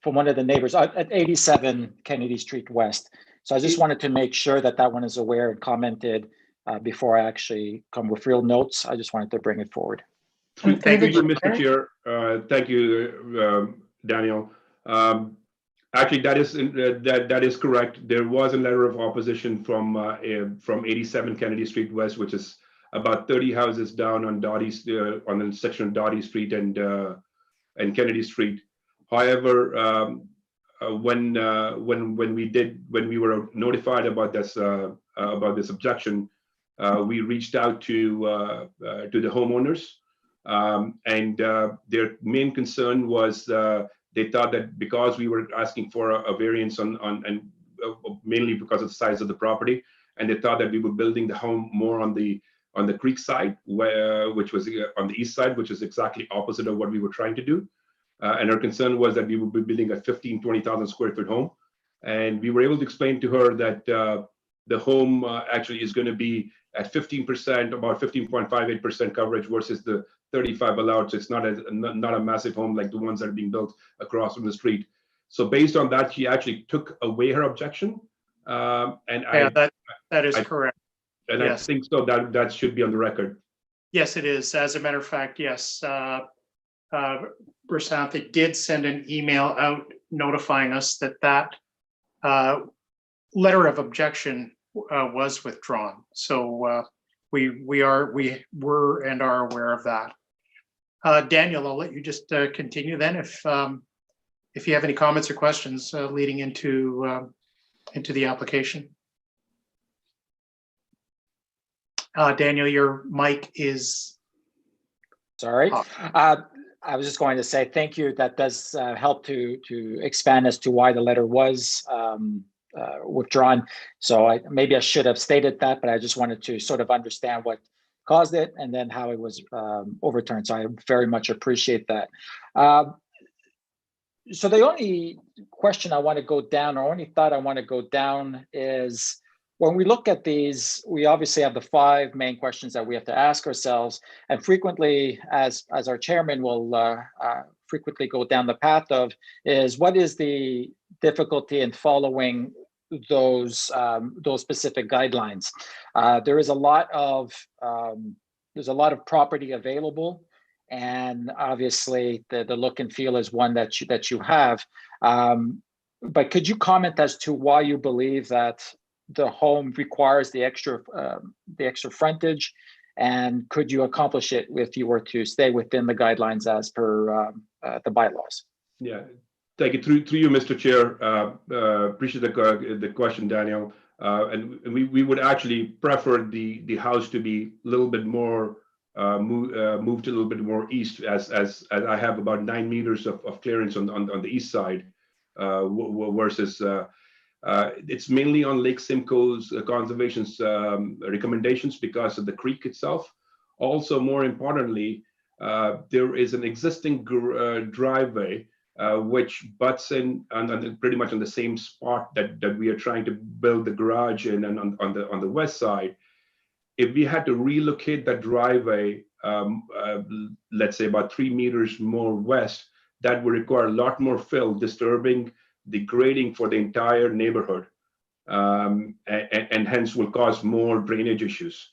one of the neighbors at 87 Kennedy Street West. So I just wanted to make sure that that one is aware and commented before I actually come with real notes. I just wanted to bring it forward. Thank you, Mr. Chair. Thank you, Daniel. Actually, that is correct. There was a letter of opposition from 87 Kennedy Street West, which is about 30 houses down on Dottie's on the section of Dottie Street and Kennedy Street. However, when we were notified about this objection, we reached out to the homeowners, and their main concern was they thought that because we were asking for a variance and mainly because of the size of the property, and they thought that we were building the home more on the creek side, which was on the east side, which is exactly opposite of what we were trying to do. And her concern was that we would be building a 20,000 square foot home. And we were able to explain to her that the home actually is going to be at 15%, about 15.58% coverage versus the 35 allowed. So it's not a massive home like the ones that are being built across from the street. So based on that, she actually took away her objection. And Yeah, that is I- correct. I yes. think so that should be on the record. Yes, it is. As a matter of fact, yes. Bersanthi did send an email out notifying us that letter of objection was withdrawn. So we were and are aware of that. Daniel, I'll let you just continue then if you have any comments or questions leading into the application. Daniel, your mic is. Sorry. off. I was just going to say thank you. That does help to expand as to why the letter was withdrawn. So maybe I should have stated that, but I just wanted to sort of understand what caused it and then how it was overturned. So I very much appreciate that. So the only question I want to go down, or only thought I want to go down, is when we look at these, we obviously have the 5 main questions that we have to ask ourselves, and frequently, as our chairman will frequently go down the path of, is what is the difficulty in following those specific guidelines? There's a lot of property available, and obviously the look and feel is one that you have. But could you comment as to why you believe that the home requires the extra frontage, and could you accomplish it if you were to stay within the guidelines as per the bylaws? Yeah, thank you. Through you, Mr. Chair. Appreciate the question, Daniel. And we would actually prefer the house to be a little bit more moved a little bit more east, as I have about 9 meters of clearance on the east side, versus it's mainly on Lake Simcoe's conservation's recommendations because of the creek itself. Also, more importantly, there is an existing driveway which butts in and pretty much on the same spot that we are trying to build the garage in, and on the west side. If we had to relocate that driveway, let's say about 3 meters more west, that would require a lot more fill, disturbing the grading for the entire neighborhood, and hence will cause more drainage issues.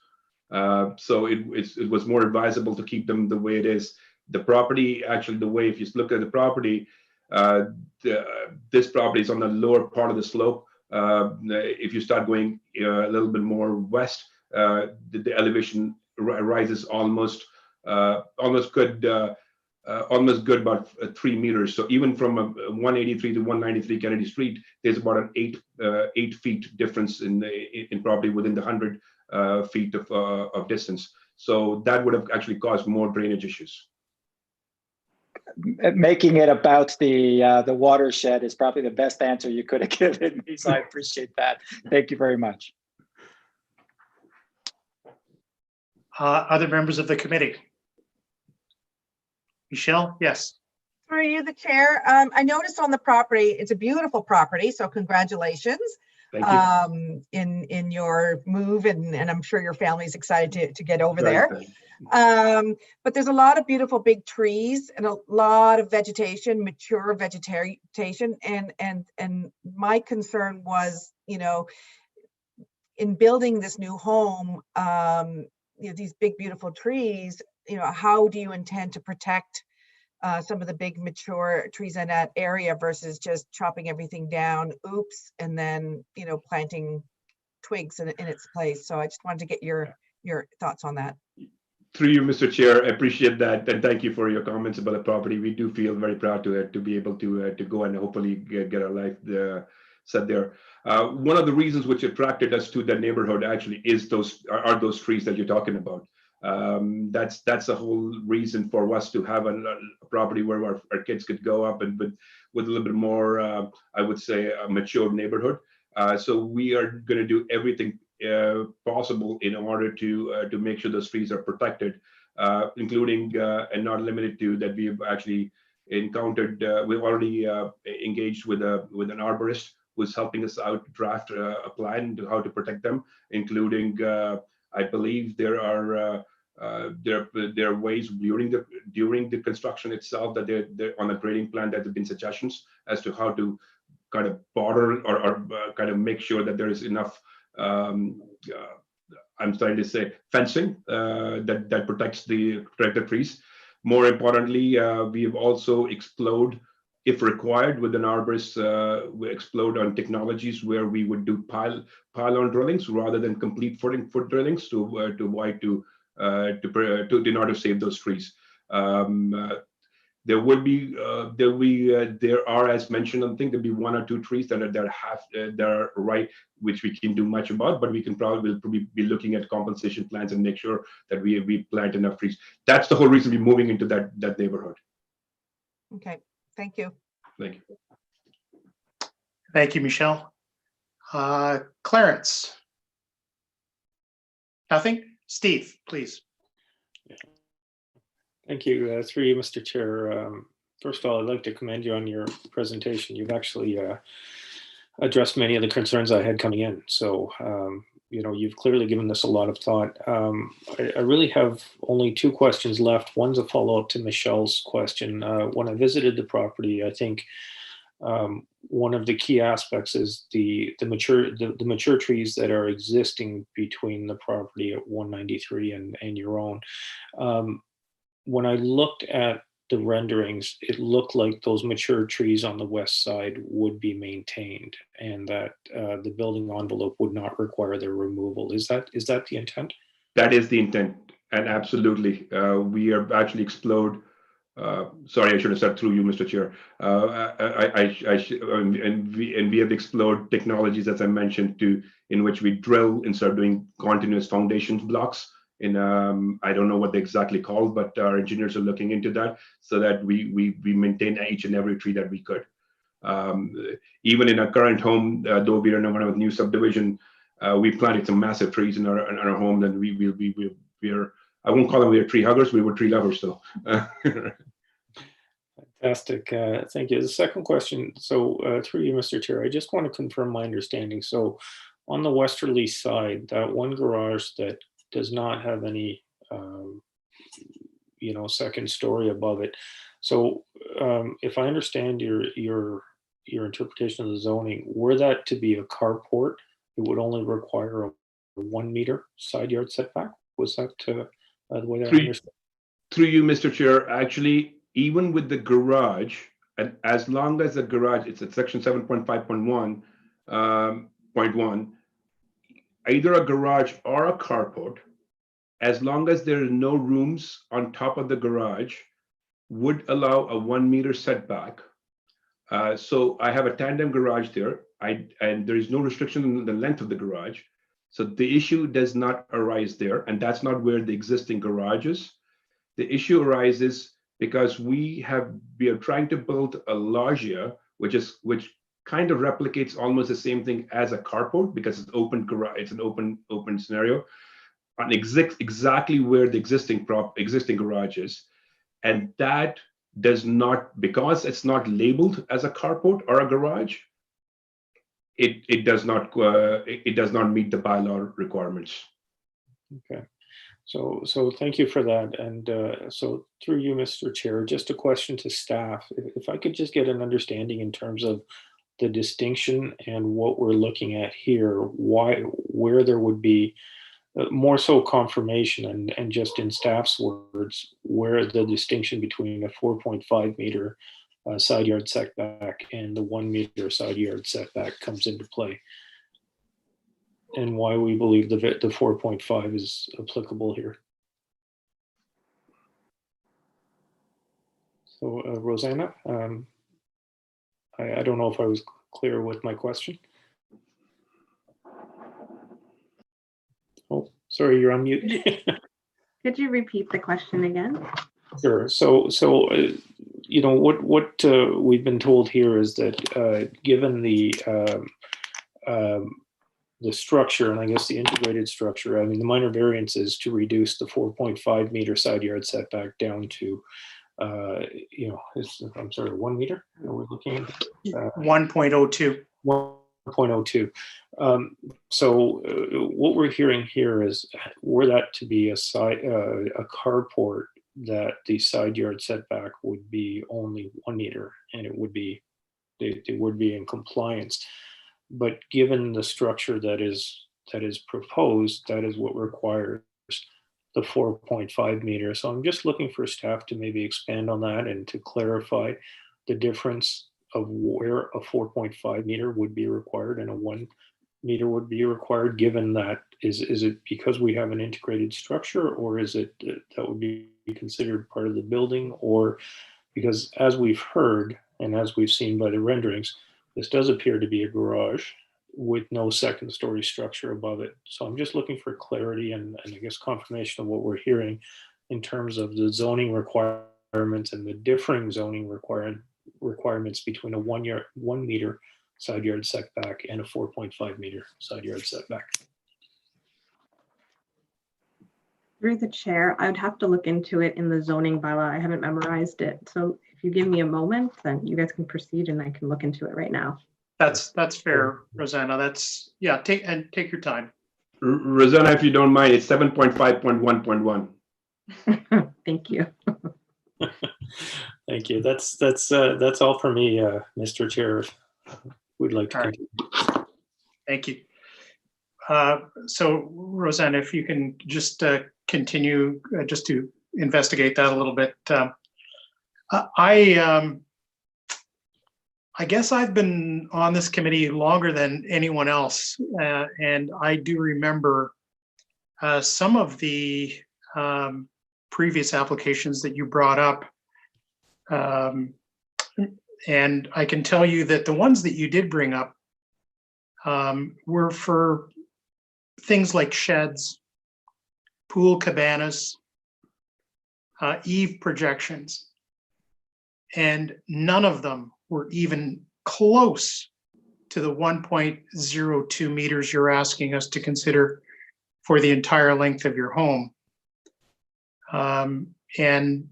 So it was more advisable to keep them the way it is. The property, actually, the way, if you look at the property, this property is on the lower part of the slope. If you start going a little bit more west, the elevation rises almost good about 3 meters. So even from 183 to 193 Kennedy Street, there's about an 8 feet difference in probably within the 100 feet of distance. So that would have actually caused more drainage issues. Making it about the watershed is probably the best answer you could have given me. So I appreciate that. Thank you very much. Other members of the committee? Michelle, yes. Through you, the chair. I noticed on the property, it's a beautiful property, so congratulations. Thank you. In your move, and I'm sure your family's excited to get over there. But there's a lot of beautiful big trees and a lot of vegetation, mature vegetation, and my concern was, in building this new home, these big beautiful trees, how do you intend to protect some of the big mature trees in that area versus just chopping everything down, and then planting twigs in its place? So I just wanted to get your thoughts on that. Through you, Mr. Chair, I appreciate that, and thank you for your comments about the property. We do feel very proud to be able to go and hopefully get our life set there. One of the reasons which attracted us to the neighborhood actually is those trees that you're talking about. That's the whole reason for us to have a property where our kids could go up and with a little bit more, I would say, a mature neighborhood. So we are going to do everything possible in order to make sure those trees are protected, including and not limited to that. We've actually encountered. We've already engaged with an arborist who's helping us out draft a plan to how to protect them, including I believe there are there are ways during the construction itself that they're on a grading plan that there have been suggestions as to how to kind of border or kind of make sure that there is enough. I'm starting to say fencing that protects the trees. More importantly, we've also explored, if required, with an arborist, we explode on technologies where we would do pile-on drillings rather than complete foot drillings to avoid in order to save those trees. There are, as mentioned, I think there'll be 1 or 2 trees that are right, which we can do much about, but we can probably be looking at compensation plans and make sure that we plant enough trees. That's the whole reason we're moving into that neighborhood. Okay, thank you. Thank you. Thank you, Michelle. Clarence? Nothing? Steve, please. Thank you. Through you, Mr. Chair. First of all, I'd like to commend you on your presentation. You've actually addressed many of the concerns I had coming in. So, you've clearly given this a lot of thought. I really have only 2 questions left. One's a follow-up to Michelle's question. When I visited the property, I think one of the key aspects is the mature trees that are existing between the property at 193 and your own. When I looked at the renderings, it looked like those mature trees on the west side would be maintained and that the building envelope would not require their removal. Is that the intent? That is the intent, and absolutely. We are actually explored. Sorry, I should have said through you, Mr. Chair. And we have explored technologies, as I mentioned, in which we drill instead of doing continuous foundation blocks. I don't know what they're exactly called, but our engineers are looking into that so that we maintain each and every tree that we could. Even in our current home, though we are in one of the new subdivision, we planted some massive trees in our home. And we're I won't call them we are tree huggers. We were tree lovers, though. Fantastic. Thank you. The second question. So through you, Mr. Chair, I just want to confirm my understanding. So on the westerly side, that one garage that does not have any, second story above it. So if I understand your interpretation of the zoning, were that to be a carport, it would only require a 1 meter side yard setback? Was that the way that I understand? Through you, Mr. Chair, actually, even with the garage, and as long as the garage, it's at section 7.5.1, either a garage or a carport, as long as there are no rooms on top of the garage, would allow a 1 meter setback. So I have a tandem garage there, and there is no restriction in the length of the garage. So the issue does not arise there, and that's not where the existing garage is. The issue arises because we are trying to build a loggia, which kind of replicates almost the same thing as a carport because it's open garage. It's an open scenario, on exactly where the existing garage is, and that does not, because it's not labeled as a carport or a garage. It does not meet the bylaw requirements. Okay. So thank you for that. And so through you, Mr. Chair, just a question to staff. If I could just get an understanding in terms of the distinction and what we're looking at here, where there would be more so confirmation and just in staff's words, where the distinction between a 4.5 meter side yard setback and the 1 meter side yard setback comes into play, and why we believe the 4.5 is applicable here. So Rosanna, I don't know if I was clear with my question. Oh, sorry, you're on mute. Could you repeat the question again? Sure. So what we've been told here is that given the structure, and I guess the integrated structure, I mean, the minor variance is to reduce the 4.5 meter side yard setback down to, I'm sorry, 1 meter. Are we looking at 1.02. 4.02. What we're hearing here is, were that to be a carport, that the side yard setback would be only 1 meter, and it would be in compliance. But given the structure that is proposed, that is what requires the 4.5 meter. So I'm just looking for staff to maybe expand on that and to clarify the difference of where a 4.5 meter would be required and a 1 meter would be required, given that is it because we have an integrated structure, or is it that would be considered part of the building, or because, as we've heard and as we've seen by the renderings, this does appear to be a garage with no second story structure above it. So I'm just looking for clarity and I guess confirmation of what we're hearing in terms of the zoning requirements and the differing zoning requirements between a 1 meter side yard setback and a 4.5 meter side yard setback. Through the chair, I would have to look into it in the zoning bylaw. I haven't memorized it. So if you give me a moment, then you guys can proceed and I can look into it right now. That's fair, Rosanna. Take your time. Rosanna, if you don't mind, it's 7.5.1.1. Thank you. Thank you. That's all for me, Mr. Chair. We'd like to All right. continue. Thank you. So Rosanna, if you can just continue just to investigate that a little bit. I guess I've been on this committee longer than anyone else, and I do remember some of the previous applications that you brought up. And I can tell you that the ones that you did bring up were for things like sheds, pool cabanas, eave projections, and none of them were even close to the 1.02 meters you're asking us to consider for the entire length of your home. And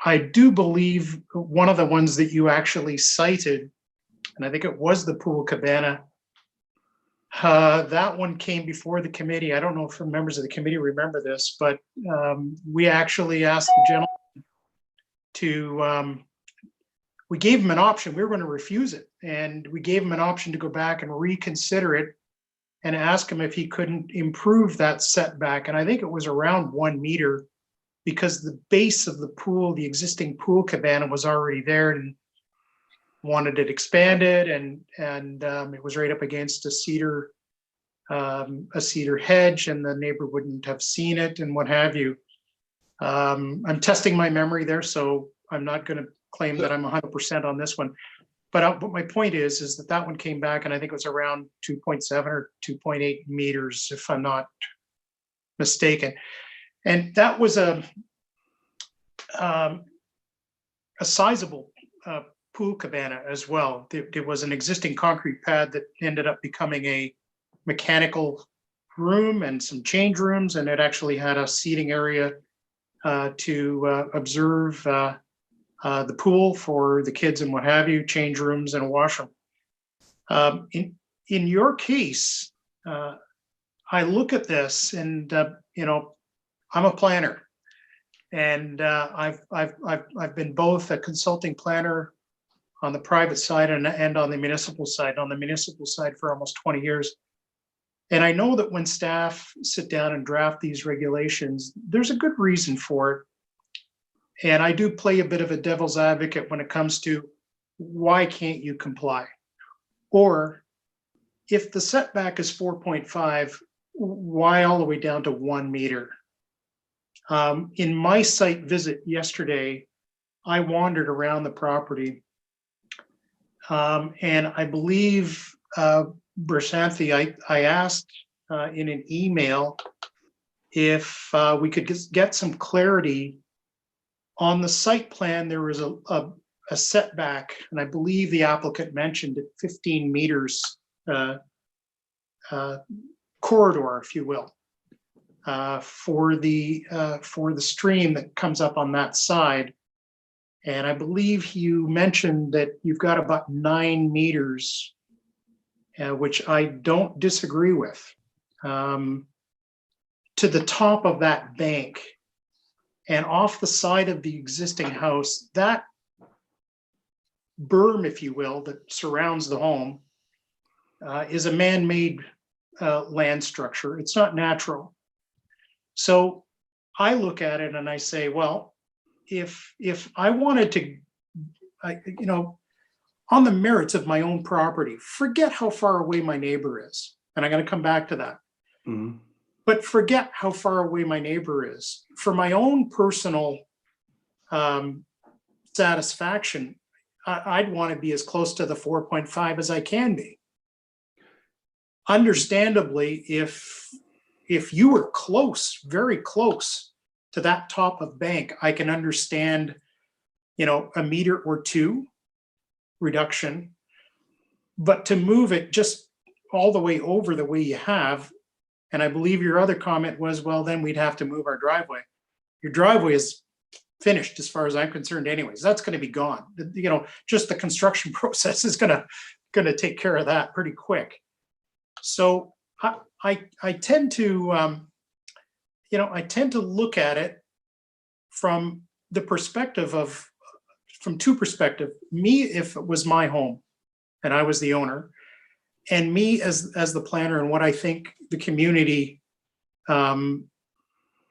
I do believe one of the ones that you actually cited, and I think it was the pool cabana, that one came before the committee. I don't know if members of the committee remember this, but we actually asked the gentleman to, we gave him an option. We were going to refuse it. And we gave him an option to go back and reconsider it and ask him if he couldn't improve that setback. And I think it was around 1 meter, because the base of the pool, the existing pool cabana, was already there and wanted it expanded, and it was right up against a cedar hedge, and the neighbor wouldn't have seen it and what have you. I'm testing my memory there, so I'm not going to claim that I'm 100% on this one. But my point is that one came back, and I think it was around 2.7 or 2.8 meters, if I'm not mistaken. And that was a sizable pool cabana as well. There was an existing concrete pad that ended up becoming a mechanical room and some change rooms, and it actually had a seating area to observe the pool for the kids and what have you, change rooms and a washroom. In your case, I look at this and I'm a planner, and I've been both a consulting planner on the private side and on the municipal side. On the municipal side for almost 20 years. And I know that when staff sit down and draft these regulations, there's a good reason for it. And I do play a bit of a devil's advocate when it comes to why can't you comply? Or if the setback is 4.5, why all the way down to 1 meter? In my site visit yesterday, I wandered around the property, and I believe Bersanthi, I asked in an email if we could get some clarity on the site plan. There was a setback, and I believe the applicant mentioned it, 15 meters corridor, if you will, for the stream that comes up on that side. And I believe you mentioned that you've got about 9 meters. which I don't disagree with, to the top of that bank and off the side of the existing house, that berm, if you will, that surrounds the home is a man-made land structure. It's not natural. So I look at it and I say, well, if I wanted to, you know, on the merits of my own property, forget how far away my neighbor is. And I'm going to come back to that. Mhm. But forget how far away my neighbor is. For my own personal satisfaction, I'd want to be as close to the 4.5 as I can be. Understandably, if you were close, very close to that top of bank, I can understand, you know, a meter or two reduction. But to move it just all the way over the way you have, and I believe your other comment was, well, then we'd have to move our driveway. Your driveway is finished as far as I'm concerned anyways. That's going to be gone. You know, just the construction process is going to take care of that pretty quick. So I tend to, you know, I tend to look at it from the perspective of, from two perspectives. Me, if it was my home and I was the owner, and me as the planner, and what I think the community, you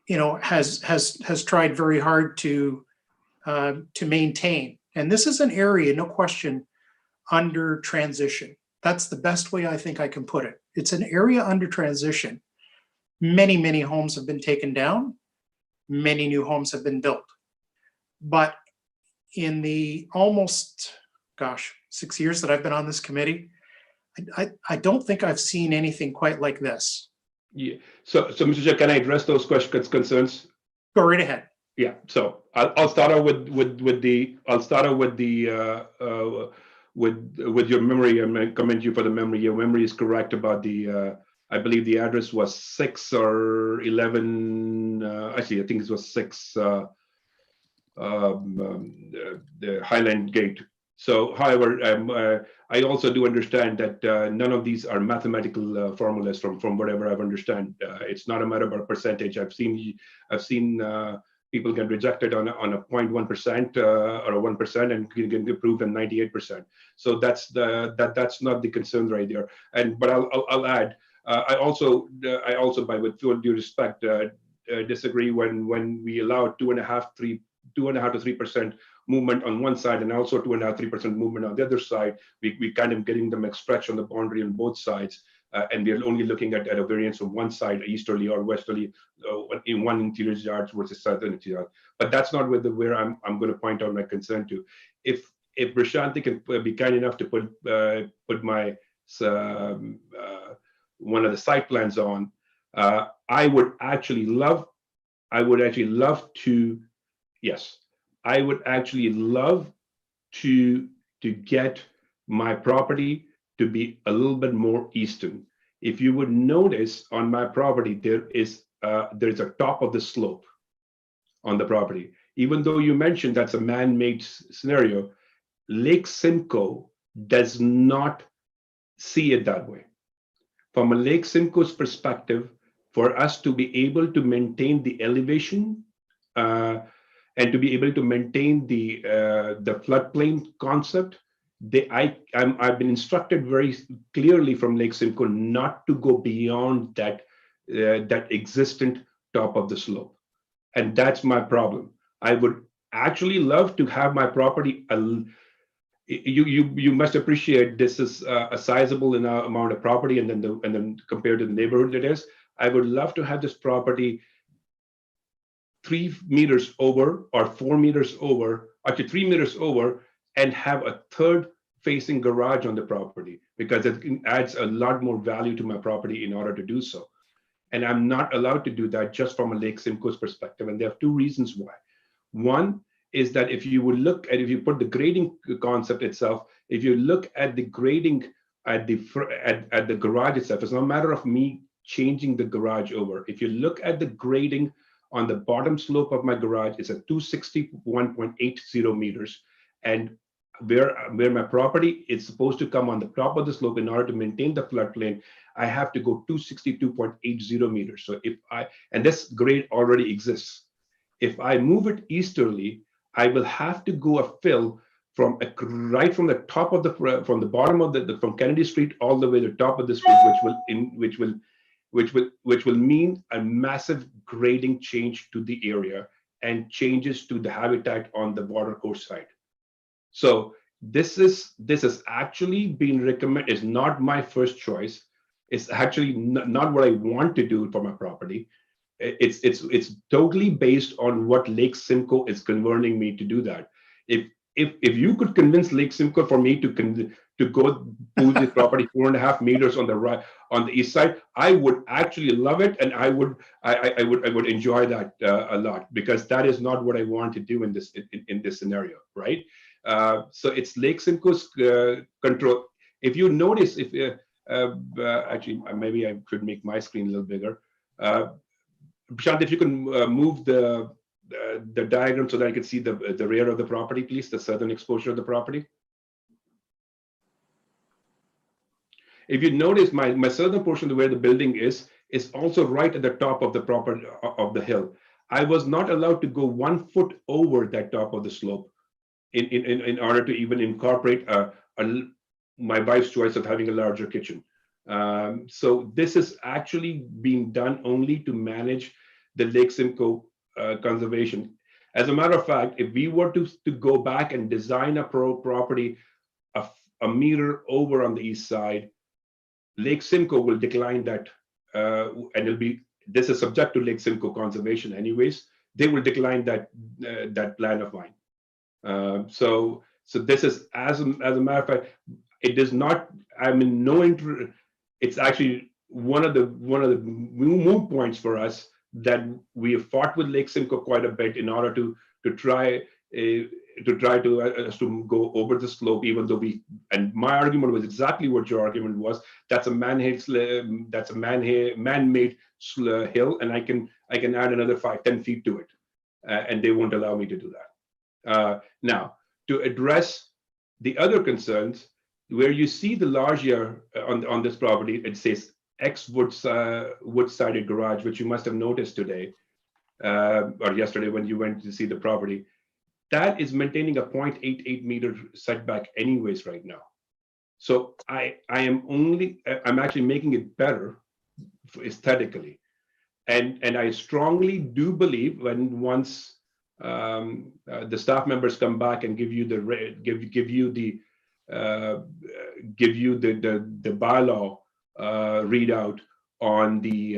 know, has tried very hard to maintain. And this is an area, no question, under transition. That's the best way I think I can put it. It's an area under transition. Many, many homes have been taken down. Many new homes have been built. But in the almost, 6 years that I've been on this committee, I don't think I've seen anything quite like this. Yeah. So Mr. Chair, can I address those questions, concerns? Go right ahead. Yeah. So I'll start out with your memory. I'm going to commend you for the memory. Your memory is correct about the. I believe the address was 6 or 11. Actually, I think it was 6. The Highland Gate. So, however, I also do understand that none of these are mathematical formulas from whatever I've understand. It's not a matter of percentage. I've seen people get rejected on a 0.1% or a 1%, and can get approved on 98%. So that's not the concern right there. But I'll add. I also, with full due respect, disagree when we allow 2.5 to 3% movement on one side, and also 2.5-3% movement on the other side. We kind of getting them stretched on the boundary on both sides, and we're only looking at a variance of one side, easterly or westerly, in one interior yard versus southern interior yard. But that's not where I'm going to point out my concern to. If Prashanti can be kind enough to put my one of the site plans on, I would actually love to. Yes, I would actually love to get my property to be a little bit more eastern. If you would notice on my property, there's a top of the slope on the property. Even though you mentioned that's a man-made scenario, Lake Simcoe does not see it that way. From a Lake Simcoe's perspective, for us to be able to maintain the elevation and to be able to maintain the floodplain concept, I've been instructed very clearly from Lake Simcoe not to go beyond that existent top of the slope, and that's my problem. I would actually love to have my property. You must appreciate this is a sizable amount of property, and then compared to the neighborhood it is, I would love to have this property 3 meters over or 4 meters over, actually 3 meters over, and have a third facing garage on the property, because it adds a lot more value to my property in order to do so. And I'm not allowed to do that just from a Lake Simcoe's perspective. And there are 2 reasons why. One is that if you put the grading concept itself, if you look at the grading at the garage itself, it's not a matter of me changing the garage over. If you look at the grading on the bottom slope of my garage, it's at 261.80 meters. And where my property is supposed to come on the top of the slope in order to maintain the floodplain, I have to go 262.80 meters. So and this grade already exists. If I move it easterly, I will have to go a fill right from the top of from the bottom of from Kennedy Street all the way to the top of the street, which will mean a massive grading change to the area and changes to the habitat on the water course side. So this has actually been recommended. It's not my first choice. It's actually not what I want to do for my property. It's totally based on what Lake Simcoe is converting me to do that. If you could convince Lake Simcoe for me to go move the property 4.5 meters on the east side, I would actually love it, and I would enjoy that a lot, because that is not what I want to do in this scenario, right? So it's Lake Simcoe's control. If you notice, actually maybe I could make my screen a little bigger. Prashant, if you can move the diagram so that I can see the rear of the property, please, the southern exposure of the property. If you notice, my southern portion where the building is also right at the top of the property of the hill. I was not allowed to go 1 foot over that top of the slope in order to even incorporate my wife's choice of having a larger kitchen. So this is actually being done only to manage the Lake Simcoe conservation. As a matter of fact, if we were to go back and design a property a meter over on the east side, Lake Simcoe will decline that, and this is subject to Lake Simcoe conservation anyways. They will decline that plan of mine. So this is, as a matter of fact, it does not. I'm in no interest. It's actually one of the move points for us that we have fought with Lake Simcoe quite a bit in order to try to go over the slope, even though and my argument was exactly what your argument was. That's a man-made hill, and I can add another 5-10 feet to it, and they won't allow me to do that. Now, to address the other concerns, where you see the large here on this property, it says X wood-sided garage, which you must have noticed today or yesterday when you went to see the property. That is maintaining a 0.88 meter setback anyways right now. So I'm actually making it better aesthetically, and I strongly do believe once the staff members come back and give you the bylaw readout on the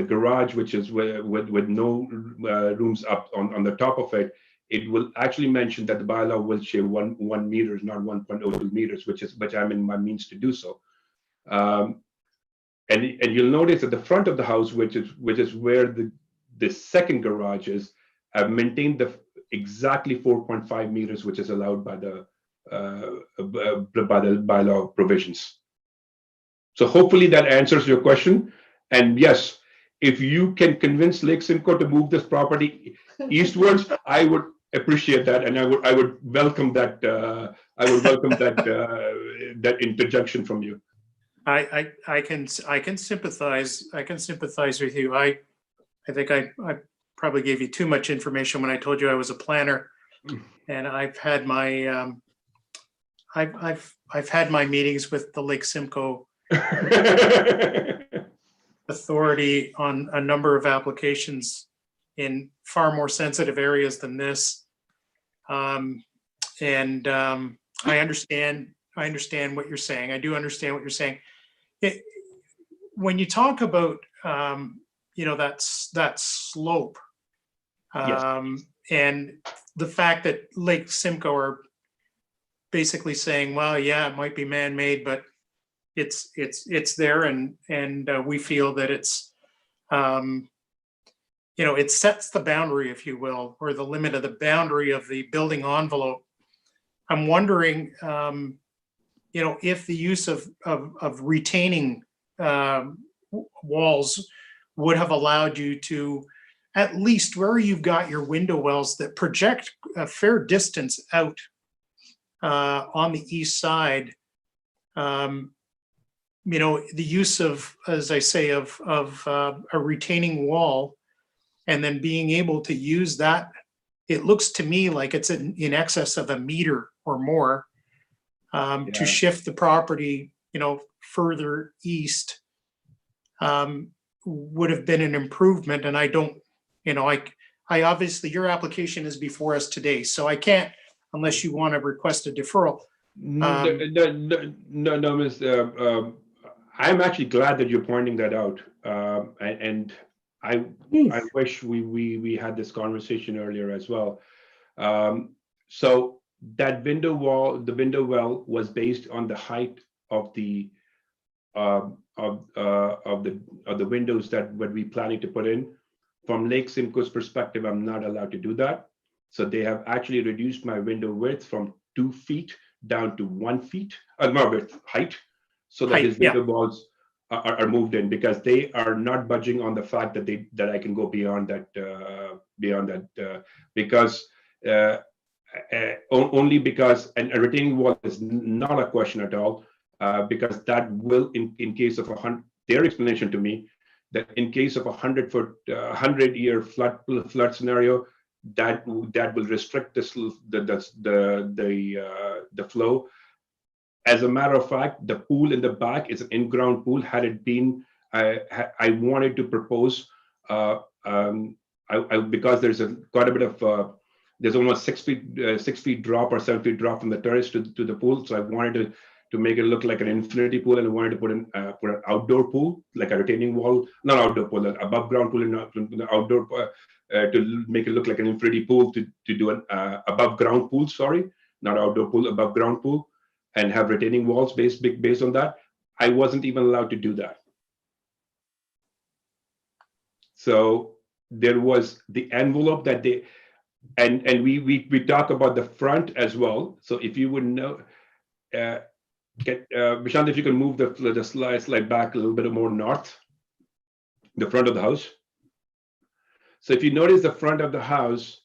garage, which is with no rooms up on the top of it. It will actually mention that the bylaw will share 1 meters, not 1.02 meters, which I'm in my means to do so. And you'll notice at the front of the house, which is where the second garage is, I've maintained the exactly 4.5 meters, which is allowed by the bylaw provisions. So hopefully that answers your question. And yes, if you can convince Lake Simcoe to move this property eastwards, I would appreciate that, and I would welcome that. That interjection from you. I can sympathize. I can sympathize with you. I think I probably gave you too much information when I told you I was a planner, and I've had my I've had my meetings with the Lake Simcoe authority on a number of applications in far more sensitive areas than this. I understand what you're saying. I do understand what you're saying. When you talk about, that slope, and the fact that Lake Simcoe are basically saying, well, yeah, it might be man-made, but it's there, and we feel that it's, it sets the boundary, if you will, or the limit of the boundary of the building envelope. I'm wondering, if the use of retaining walls would have allowed you to, at least where you've got your window wells that project a fair distance out on the east side, you know, the use of, as I say, of a retaining wall, and then being able to use that, it looks to me like it's in excess of a meter or more to Yeah. shift the property, you know, further east would have been an improvement. And I don't, you know, I obviously, your application is before us today, so I can't, unless you want to request a deferral. No, Miss. I'm actually glad that you're pointing that out, and I wish we had this conversation earlier as well. So that window wall, the window well, was based on the height of the windows that we planning to put in. From Lake Simcoe's perspective, I'm not allowed to do that. So they have actually reduced my window width from 2 feet down to 1 feet, no, width, height, so that his window walls are moved in, because they are not budging on the fact that I can go beyond that, because only because, and a retaining wall is not a question at all, because that will, in case of their explanation to me, that in case of 100-year flood scenario, that will restrict the flow. As a matter of fact, the pool in the back is an in-ground pool. Had it been, I wanted to propose, because there's quite a bit of, there's almost 6 feet drop or 7 feet drop from the terrace to the pool. So I wanted to make it look like an infinity pool, and I wanted to put an outdoor pool, like a retaining wall, not outdoor pool, an above ground pool in the outdoor, to make it look like an infinity pool, to do an above ground pool, sorry, not outdoor pool, above ground pool, and have retaining walls based on that. I wasn't even allowed to do that. So there was the envelope that they, and we talk about the front as well. So if you would know, Vishant, if you can move the slide back a little bit more north, the front of the house. So if you notice the front of the house,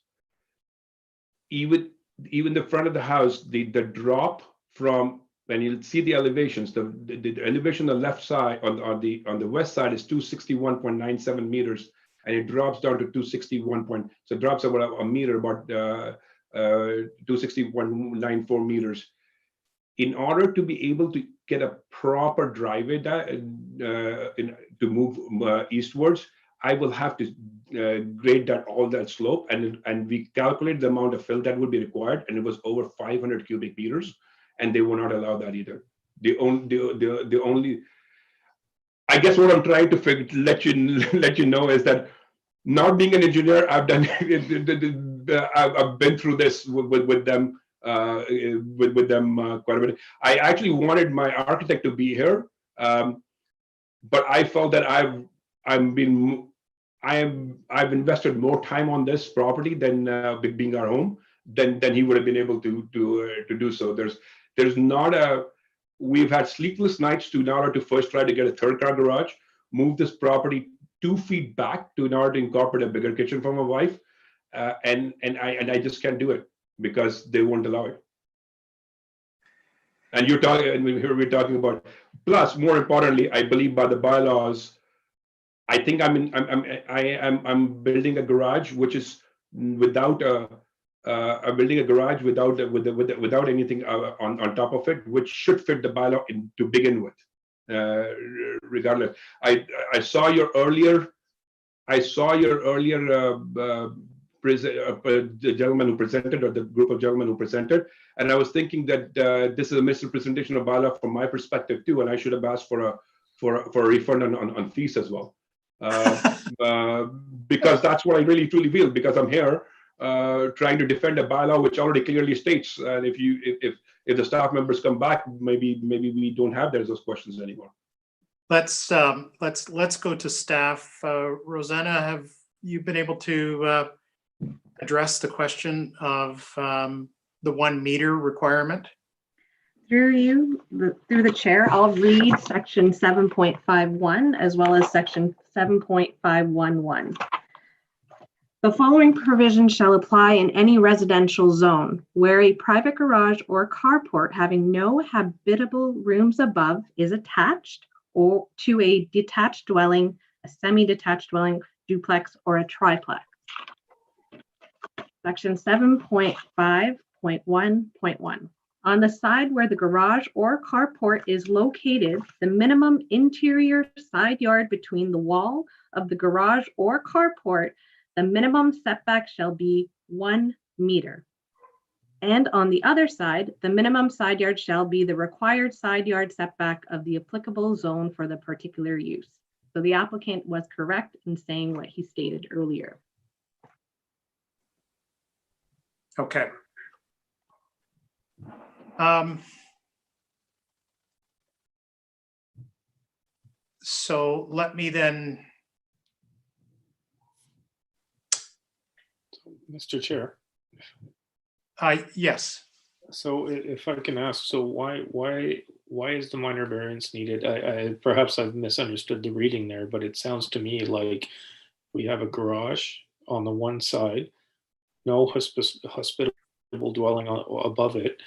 even the front of the house, the drop from, when you'll see the elevations, the elevation on the left side, on the west side is 261.97 meters, and it drops down to 261. So it drops about a meter, about 261.94 meters. In order to be able to get a proper driveway to move eastwards, I will have to grade all that slope, and we calculate the amount of fill that would be required, and it was over 500 cubic meters, and they will not allow that either. The only, I guess what I'm trying to let you know is that, not being an engineer, I've done I've been through this with them. With them quite a bit. I actually wanted my architect to be here, but I felt that I've invested more time on this property than being our home than he would have been able to do so. There's not a, we've had sleepless nights in order to first try to get a third car garage, move this property 2 feet back in order to incorporate a bigger kitchen for my wife, and I just can't do it, because they won't allow it. And you're talking, and here we're talking about, plus more importantly, I believe by the bylaws, I think I'm building a garage which is without I'm building a garage without anything on top of it, which should fit the bylaw to begin with. Regardless, I saw your earlier the gentleman who presented, or the group of gentlemen who presented, and I was thinking that this is a misrepresentation of bylaw from my perspective too, and I should have asked for a refund on fees as well, because that's what I really truly feel, because I'm here trying to defend a bylaw which already clearly states, and if the staff members come back, maybe we don't have those questions anymore. Let's go to staff. Rosanna, have you been able to address the question of the 1 meter requirement? Through the chair, I'll read section 7.51 as well as section 7.511. The following provisions shall apply in any residential zone where a private garage or carport having no habitable rooms above is attached or to a detached dwelling, a semi-detached dwelling, duplex, or a triplex. Section 7.5.1.1. On the side where the garage or carport is located, the minimum interior side yard between the wall of the garage or carport, the minimum setback shall be 1 meter. And on the other side, the minimum side yard shall be the required side yard setback of the applicable zone for the particular use. So the applicant was correct in saying what he stated earlier. Okay. So let me then, Mr. Chair. yes. So if I can ask, so why is the minor variance needed? I perhaps I've misunderstood the reading there, but it sounds to me like we have a garage on the one side, no hospitable dwelling above it.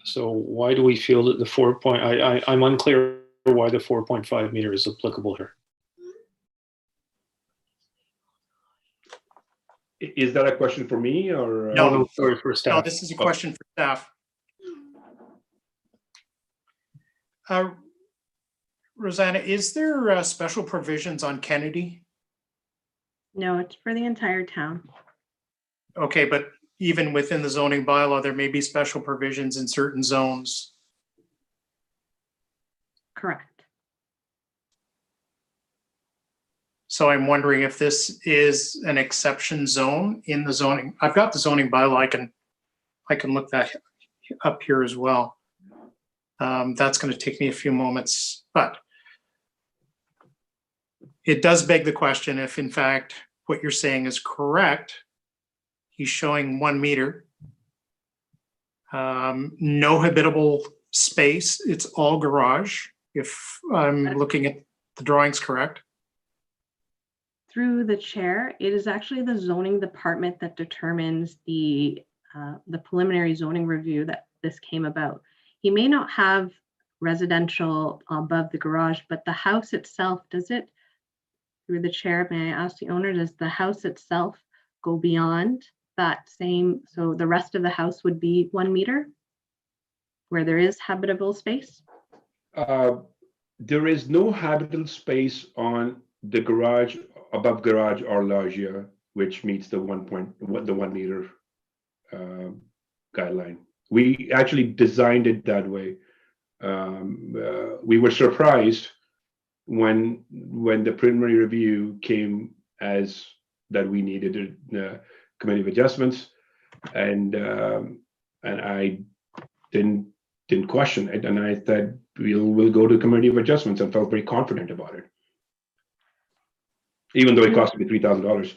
So why do we feel that the I'm unclear why the 4.5 meter is applicable here. Is that a question for me or? No, sorry, for staff. No, this is a question for staff. Rosanna, is there special provisions on Kennedy? No, it's for the entire town. Okay, but even within the zoning bylaw, there may be special provisions in certain zones. Correct. So I'm wondering if this is an exception zone in the zoning. I've got the zoning bylaw. I can look that up here as well. That's going to take me a few moments, but it does beg the question if in fact what you're saying is correct. He's showing 1 meter, no habitable space. It's all garage. If I'm looking at the drawings correct. Through the chair, it is actually the zoning department that determines the preliminary zoning review that this came about. He may not have residential above the garage, but the house itself, does it? Through the chair, may I ask the owner, does the house itself go beyond that same, so the rest of the house would be 1 meter where there is habitable space? There is no habitable space on the garage, above garage or loggia, which meets the 1 meter guideline. We actually designed it that way. We were surprised when the preliminary review came as that we needed a committee of adjustments, and I didn't question it, and I said we'll go to committee of adjustments, and felt very confident about it, even though it cost me $3,000.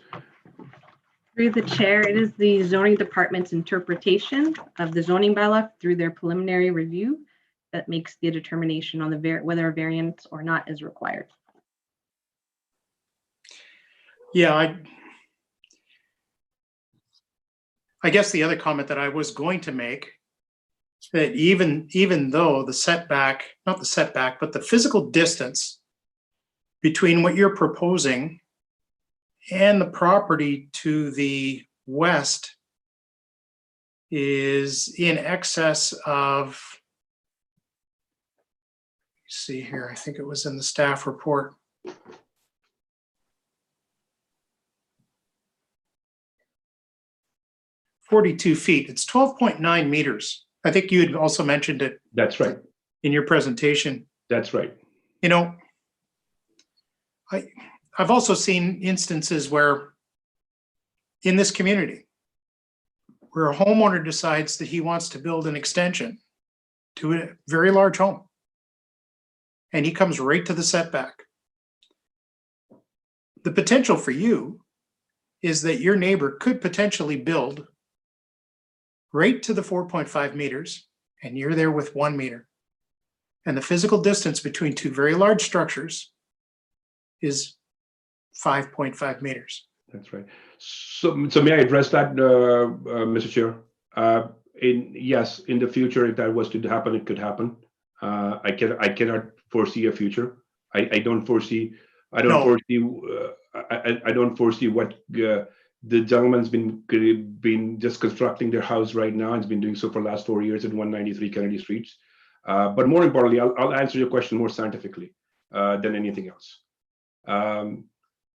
Through the chair, it is the zoning department's interpretation of the zoning bylaw through their preliminary review that makes the determination on the whether a variance or not is required. Yeah, I guess the other comment that I was going to make, that even though the setback, not the setback, but the physical distance between what you're proposing and the property to the west is in excess of, see here, I think it was in the staff report. "42 feet. It's 12.9 meters. I think you had also mentioned it. That's right. In your presentation. That's right. You know, I've also seen instances where in this community, where a homeowner decides that he wants to build an extension to a very large home, and he comes right to the setback. The potential for you is that your neighbor could potentially build right to the 4.5 meters, and you're there with 1 meter. And the physical distance between two very large structures is 5.5 meters. That's right. So may I address that, Mr. Chair? Yes, in the future, if that was to happen, it could happen. I cannot foresee a future. I don't foresee. I don't No. foresee. I don't foresee what the gentleman's been just constructing their house right now. He's been doing so for the last 4 years at 193 Kennedy Street. But more importantly, I'll answer your question more scientifically than anything else.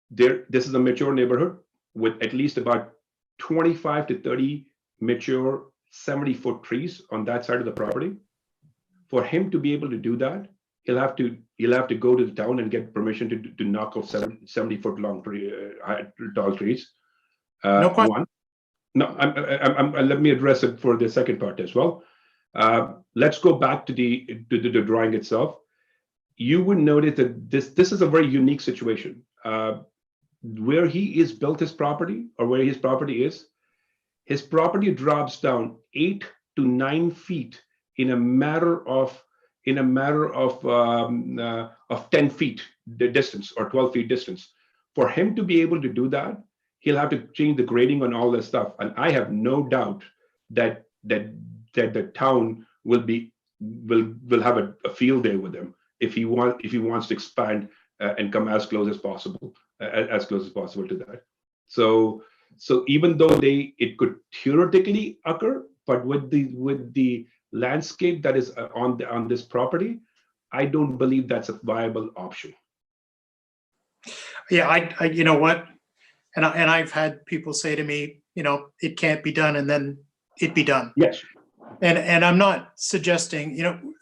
This is a mature neighborhood with at least about 25 to 30 mature 70-foot trees on that side of the property. For him to be able to do that, he'll have to go to the town and get permission to knock off 70-foot long tall trees. No question. One. No, let me address it for the second part as well. Let's go back to the drawing itself. You would notice that this is a very unique situation. Where he is built his property, or where his property is, his property drops down 8 to 9 feet in a matter of 10 feet the distance, or 12 feet distance. For him to be able to do that, he'll have to change the grading on all this stuff. And I have no doubt that the town will have a field day with him if he wants to expand and come as close as possible to that. So even though it could theoretically occur, but with the landscape that is on this property, I don't believe that's a viable option. Yeah, I you know what, and I've had people say to me, it can't be done, and then it be done. Yes. And I'm not suggesting,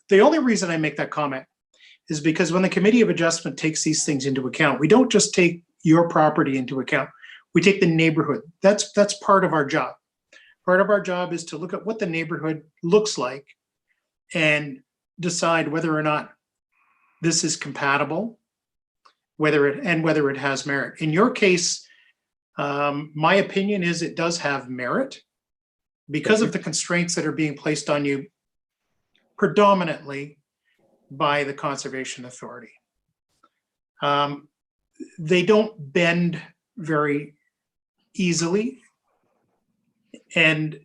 the only reason I make that comment is because when the Committee of Adjustment takes these things into account, we don't just take your property into account. We take the neighborhood. That's part of our job. Part of our job is to look at what the neighborhood looks like and decide whether or not this is compatible, whether it has merit. In your case, my opinion is it does have merit because of the constraints that are being placed on you predominantly by the Conservation Authority. They don't bend very easily, and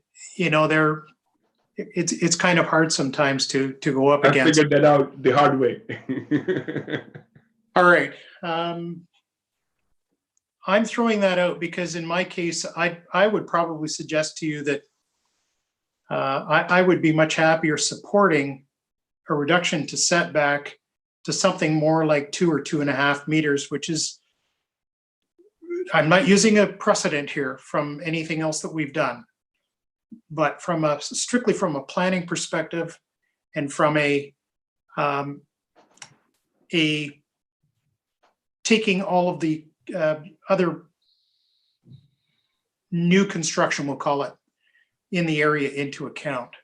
it's kind of hard sometimes to go up against. I figured that out the hard way. All right. I'm throwing that out because in my case, I would probably suggest to you that I would be much happier supporting a reduction to setback to something more like 2 or 2.5 meters, which is, I'm not using a precedent here from anything else that we've done, but strictly from a planning perspective and from a taking all of the other new construction, we'll call it, in the area into account.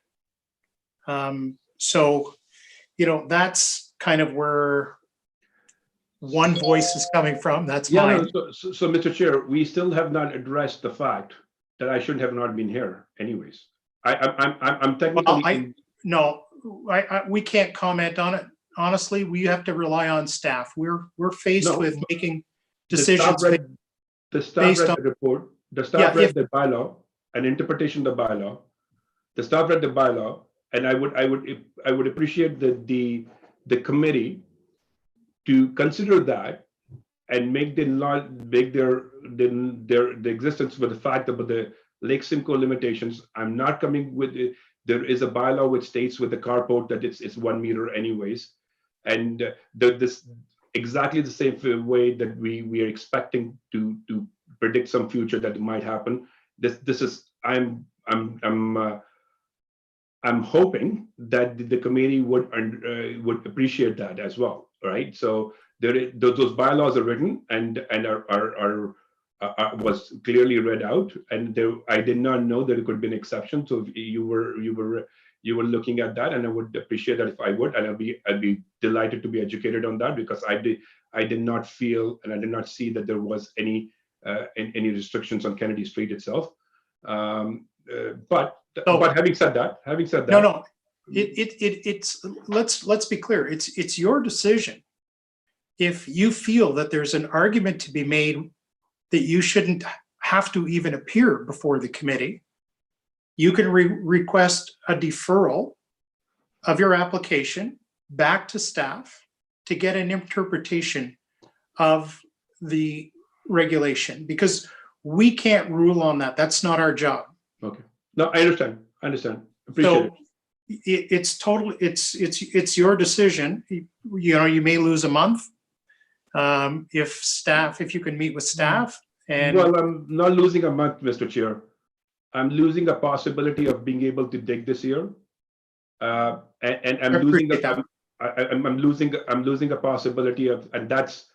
So, that's kind of where one voice is coming from. That's mine. So, Mr. Chair, we still have not addressed the fact that I shouldn't have not been here anyways. I'm technically. We can't comment on it. Honestly, we have to rely on staff. We're faced with making decisions. The staff read the report. The staff read the bylaw, an interpretation of the bylaw. The staff read the bylaw, and I would appreciate the committee to consider that and make their existence with the fact about the Lake Simcoe limitations. I'm not coming with it. There is a bylaw which states with the carport that it's 1 meter anyways, and this exactly the same way that we are expecting to predict some future that might happen. This is I'm hoping that the committee would appreciate that as well, right? So those bylaws are written and are was clearly read out, and I did not know that it could be an exception. So if you were looking at that, and I would appreciate that if I would, and I'd be delighted to be educated on that, because I did not feel and I did not see that there was any restrictions on Kennedy Street itself. But having said that, no, it's let's be clear. It's your decision. If you feel that there's an argument to be made that you shouldn't have to even appear before the committee. You can request a deferral of your application back to staff to get an interpretation of the regulation, because we can't rule on that. That's not our job. Okay. No, I understand. Appreciate So it. it's total, it's your decision. You know, you may lose a month. If you can meet with staff and. Well, I'm not losing a month, Mr. Chair. I'm losing a possibility of being able to dig this year. And I'm losing appreciate that. I'm losing a possibility of, and that's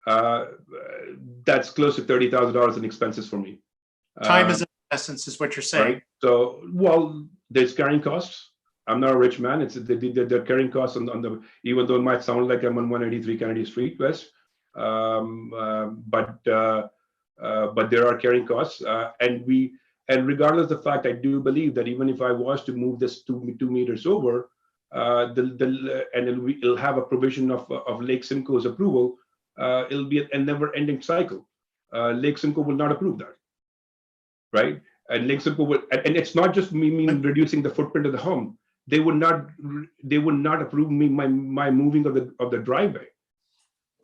close to $30,000 in expenses for me. Time is of essence, is what you're saying. Right. So, well, there's carrying costs. I'm not a rich man. It's the carrying costs on the, even though it might sound like I'm on 183 Kennedy Street West, but there are carrying costs, and regardless of the fact, I do believe that even if I was to move this 2 meters over, it'll have a provision of Lake Simcoe's approval, it'll be a never-ending cycle. Lake Simcoe will not approve that, right? And Lake Simcoe will, and it's not just me reducing the footprint of the home. They would not approve me my moving of the driveway,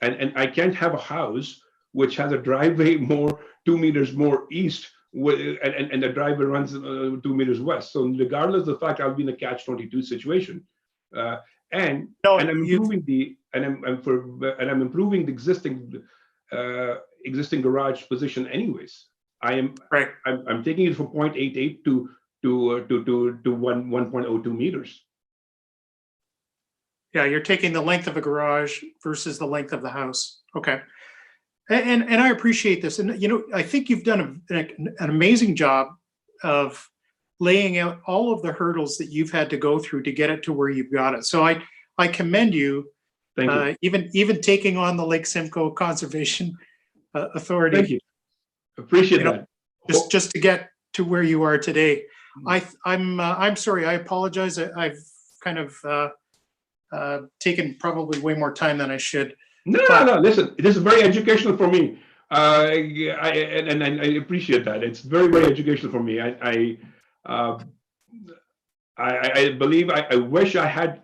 and I can't have a house which has a driveway 2 meters more east, and the driveway runs 2 meters west. So regardless of the fact, I'll be in a catch-22 situation, and I'm improving I'm improving the existing garage position anyways. I'm taking it from 0.88 to 1.02 meters. Yeah, you're taking the length of a garage versus the length of the house. Okay. And I appreciate this. And, you know, I think you've done an amazing job of laying out all of the hurdles that you've had to go through to get it to where you've got it. So I commend you. Thank you. Even taking on the Lake Simcoe Conservation Authority. Thank you. Appreciate that. Just to get to where you are today. I'm sorry. I apologize. I've kind of taken probably way more time than I should. No. Listen, this is very educational for me. I appreciate that. It's very, very educational for me. I believe I wish I had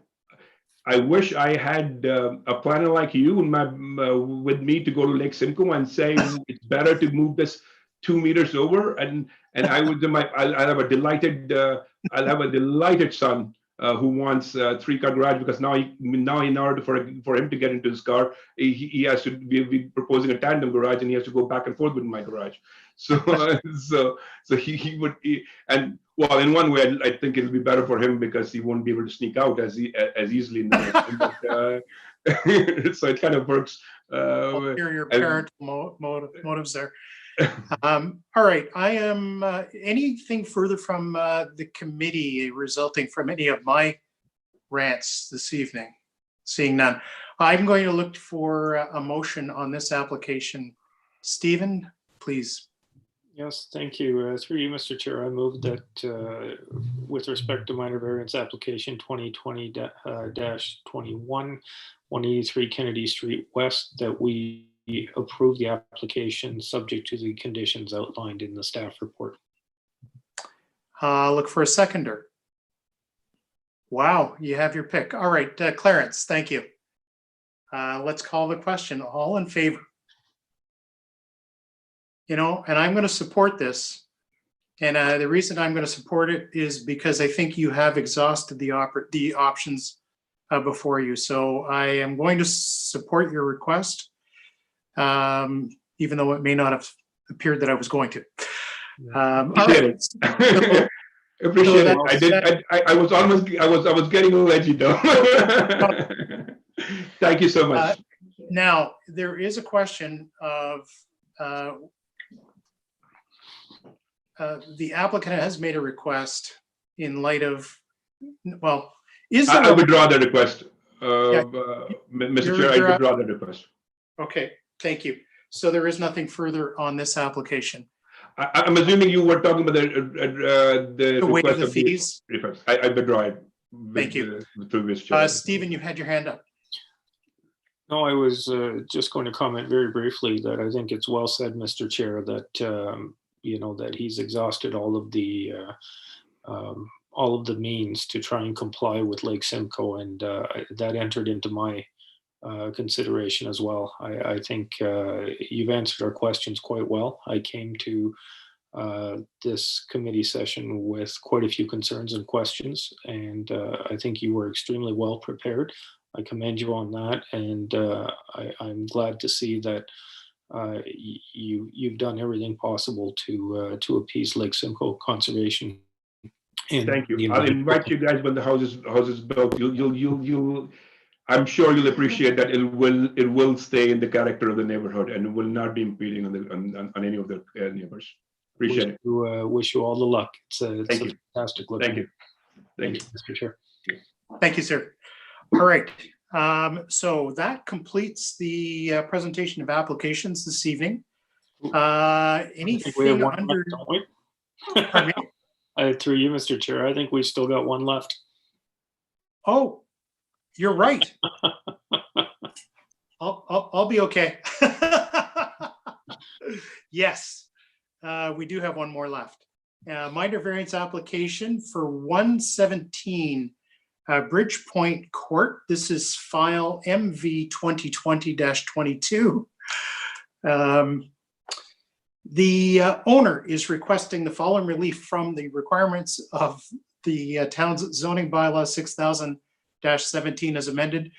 a planner like you with me to go to Lake Simcoe and say it's better to move this 2 meters over, and I would I'll have a delighted son who wants a 3-car garage, because now in order for him to get into his car, he has to be proposing a tandem garage, and he has to go back and forth with my garage. So he would, and well, in one way, I think it'll be better for him because he won't be able to sneak out as easily. But, so it kind of works. Your parental motives there. All right. I am anything further from the committee resulting from any of my rants this evening? Seeing none, I'm going to look for a motion on this application. Stephen, please. Yes, thank you. Through you, Mr. Chair, I move that with respect to minor variance application 2020-21, 183 Kennedy Street West, that we approve the application subject to the conditions outlined in the staff report. Look for a seconder. Wow, you have your pick. All right, Clarence, thank you. Let's call the question. All in favor? You know, and I'm going to support this. And the reason I'm going to support it is because I think you have exhausted the options before you. So I am going to support your request, even though it may not have appeared that I was going to. Appreciate it. Appreciate it. I was getting a little edgy though. Thank you so much. Now there is a question of the applicant has made a request in light of, well, I withdraw the request, Mr. Chair. I withdraw the request. Okay, thank you. So there is nothing further on this application. I'm assuming you were talking about the waive the fees. I withdraw it. Thank you. The previous chair. Stephen, you had your hand up. No, I was just going to comment very briefly that I think it's well said, Mr. Chair, that that he's exhausted all of the means to try and comply with Lake Simcoe, and that entered into my consideration as well. I think you've answered our questions quite well. I came to this committee session with quite a few concerns and questions, and I think you were extremely well prepared. I commend you on that, and I'm glad to see that you've done everything possible to appease Lake Simcoe Conservation. Thank you. I'll invite you guys when the house is built. You'll I'm sure you'll appreciate that it will stay in the character of the neighborhood and will not be impeding on any of the neighbors. Appreciate it. Wish you all the luck. It's a fantastic look. Thank you. Thank you, Mr. Chair. Thank you, sir. All right. So that completes the presentation of applications this evening. Anything under? Pardon me? Through you, Mr. Chair, I think we've still got one left. Oh, you're right. I'll be okay. Yes, we do have one more left. Minor variance application for 117 Bridgepoint Court. This is file MV 2020-22. The owner is requesting the following relief from the requirements of the town's zoning bylaw 6000-17 as amended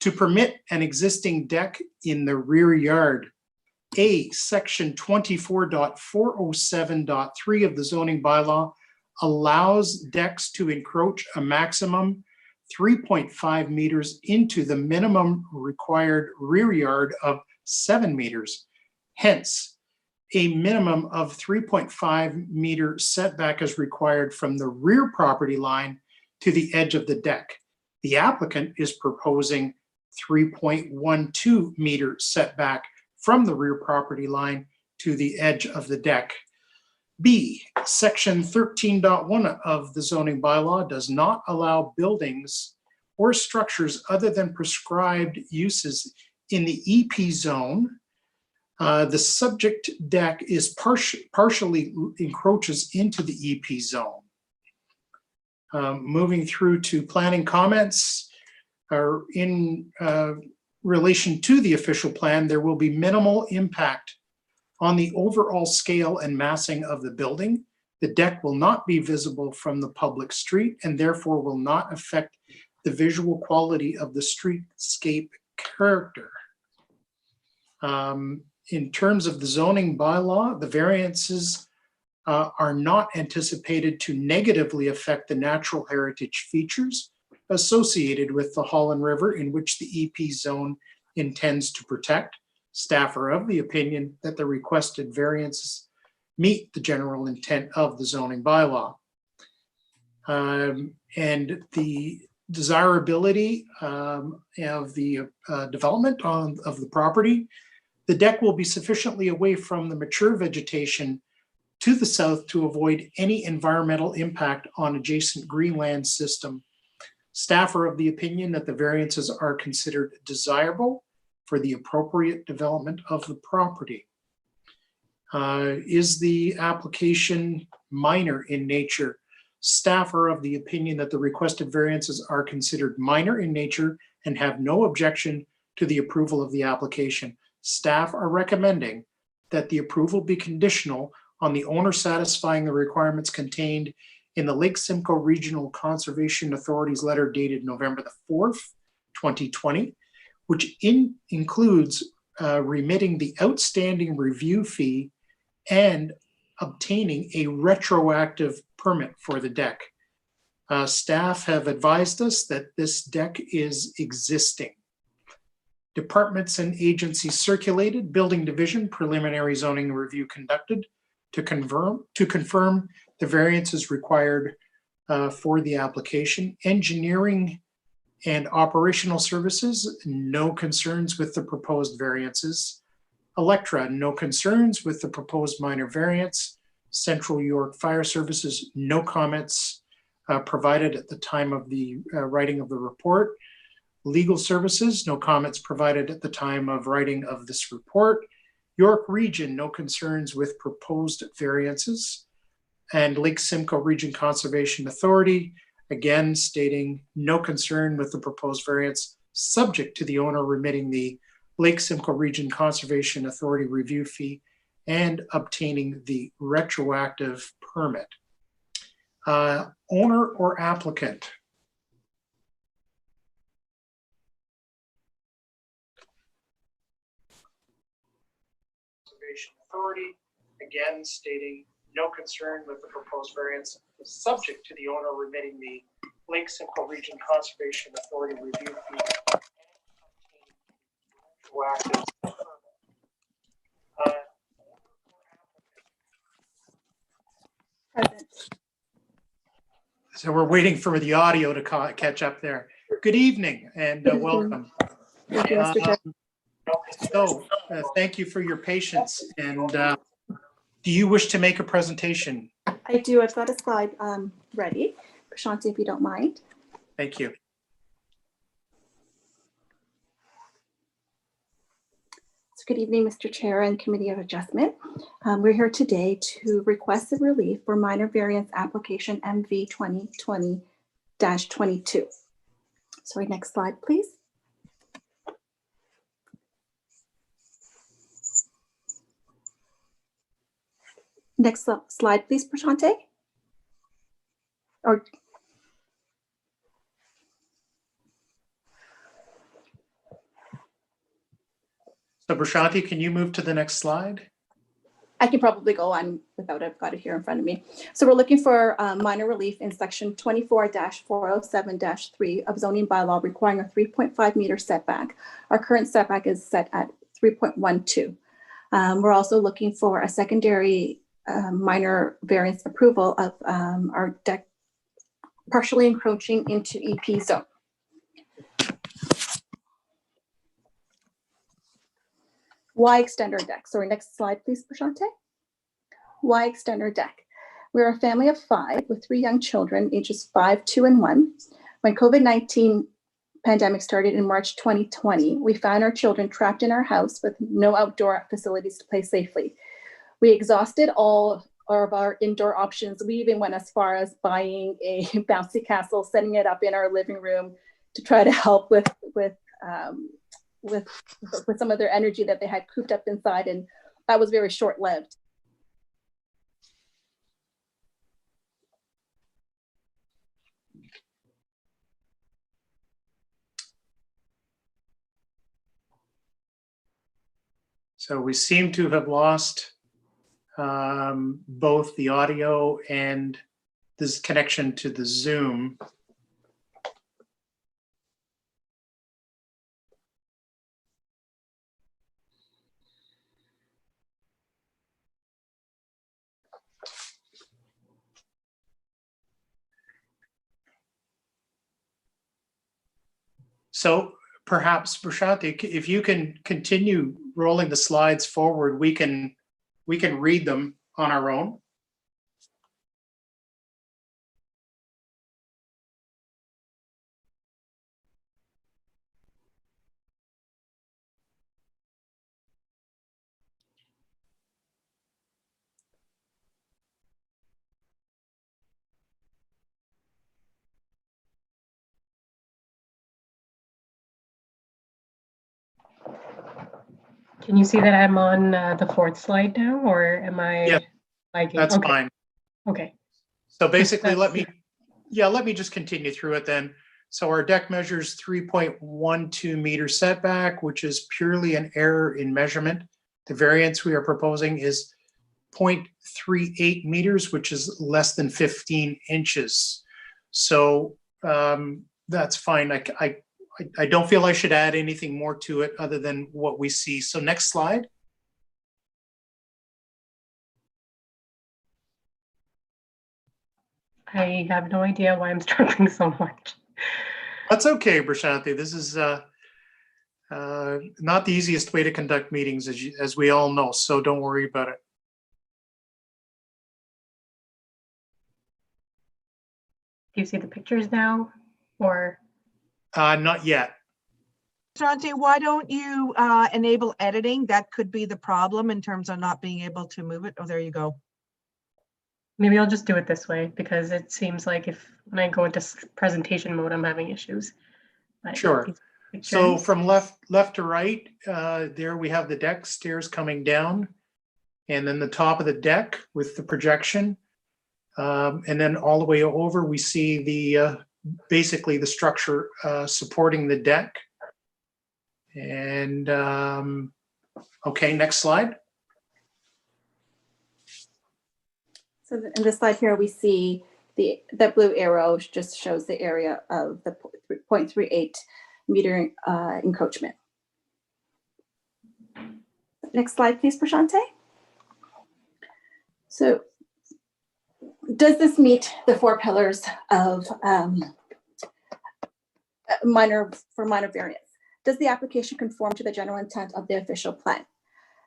to permit an existing deck in the rear yard. A, section 24.407.3 of the zoning bylaw allows decks to encroach a maximum 3.5 meters into the minimum required rear yard of 7 meters. Hence, a minimum of 3.5 meter setback is required from the rear property line to the edge of the deck. The applicant is proposing 3.12 meter setback from the rear property line to the edge of the deck. B, section 13.1 of the zoning bylaw does not allow buildings or structures other than prescribed uses in the EP zone. The subject deck is partially encroaches into the EP zone. Moving through to planning comments, in relation to the official plan, there will be minimal impact on the overall scale and massing of the building. The deck will not be visible from the public street and therefore will not affect the visual quality of the streetscape character. In terms of the zoning bylaw, the variances are not anticipated to negatively affect the natural heritage features associated with the Holland River in which the EP zone intends to protect. Staff are of the opinion that the requested variances meet the general intent of the zoning bylaw. And the desirability of the development of the property, the deck will be sufficiently away from the mature vegetation to the south to avoid any environmental impact on adjacent greenland system. Staff are of the opinion that the variances are considered desirable for the appropriate development of the property. Is the application minor in nature? Staff are of the opinion that the requested variances are considered minor in nature and have no objection to the approval of the application. Staff are recommending that the approval be conditional on the owner satisfying the requirements contained in the Lake Simcoe Regional Conservation Authority's letter dated November the 4th, 2020, which includes remitting the outstanding review fee and obtaining a retroactive permit for the deck. Staff have advised us that this deck is existing. Departments and agencies circulated, building division preliminary zoning review conducted to confirm the variances required for the application. Engineering and operational services, no concerns with the proposed variances. Electra, no concerns with the proposed minor variance. Central York Fire Services, no comments provided at the time of the writing of the report. Legal Services, no comments provided at the time of writing of this report. York Region, no concerns with proposed variances. And Lake Simcoe Region Conservation Authority, again stating no concern with the proposed variance, subject to the owner remitting the Lake Simcoe Region Conservation Authority review fee and obtaining the retroactive permit. Owner or applicant? Conservation Authority, again stating no concern with the proposed variance, subject to the owner remitting the Lake Simcoe Region Conservation Authority review fee. So we're waiting for the audio to catch up there. Good evening and welcome. Thank you, Mr. Chair. Thank you for your patience. And do you wish to make a presentation? I do. I've got a slide ready. Prashanti, if you don't mind. Thank you. So good evening, Mr. Chair and Committee of Adjustment. We're here today to request a relief for minor variance application MV 2020-22. Sorry, next slide, please. Next slide, please, Prashante. Or so Prashanti, can you move to the next slide? I can probably go on without it. I've got it here in front of me. So we're looking for minor relief in section 24-407-3 of zoning bylaw requiring a 3.5 meter setback. Our current setback is set at 3.12. We're also looking for a secondary minor variance approval of our deck partially encroaching into EP zone. Why extend our deck? Sorry, next slide, please, Prashante. Why extend our deck? We're a family of 5 with 3 young children, ages 5, 2, and 1. When COVID-19 pandemic started in March 2020, we found our children trapped in our house with no outdoor facilities to play safely. We exhausted all of our indoor options. We even went as far as buying a bouncy castle, setting it up in our living room to try to help with some of their energy that they had cooped up inside, and that was very short-lived. So we seem to have lost both the audio and this connection to the Zoom. So perhaps, Prashanti, if you can continue rolling the slides forward, we can read them on our own. Can you see that I'm on the 4th slide now, or am I? Yeah, lagging? that's Okay. fine. Okay. So basically, let me just continue through it then. So our deck measures 3.12 meter setback, which is purely an error in measurement. The variance we are proposing is 0.38 meters, which is less than 15 inches. So that's fine. I don't feel I should add anything more to it other than what we see. So next slide. I have no idea why I'm struggling so much. That's okay, Prashanti. This is not the easiest way to conduct meetings, as we all know, so don't worry about it. Do you see the pictures now, or? Not yet. Shante, why don't you enable editing? That could be the problem in terms of not being able to move it. Oh, there you go. Maybe I'll just do it this way because it seems like when I go into presentation mode, I'm having issues. But Sure. these So pictures- from left to right, there we have the deck stairs coming down. And then the top of the deck with the projection. And then all the way over, we see the basically the structure supporting the deck. And okay, next slide. So in this slide here, we see the blue arrow just shows the area of the 0.38 meter encroachment. Next slide, please, Prashante. So does this meet the 4 pillars of minor variance? Does the application conform to the general intent of the official plan?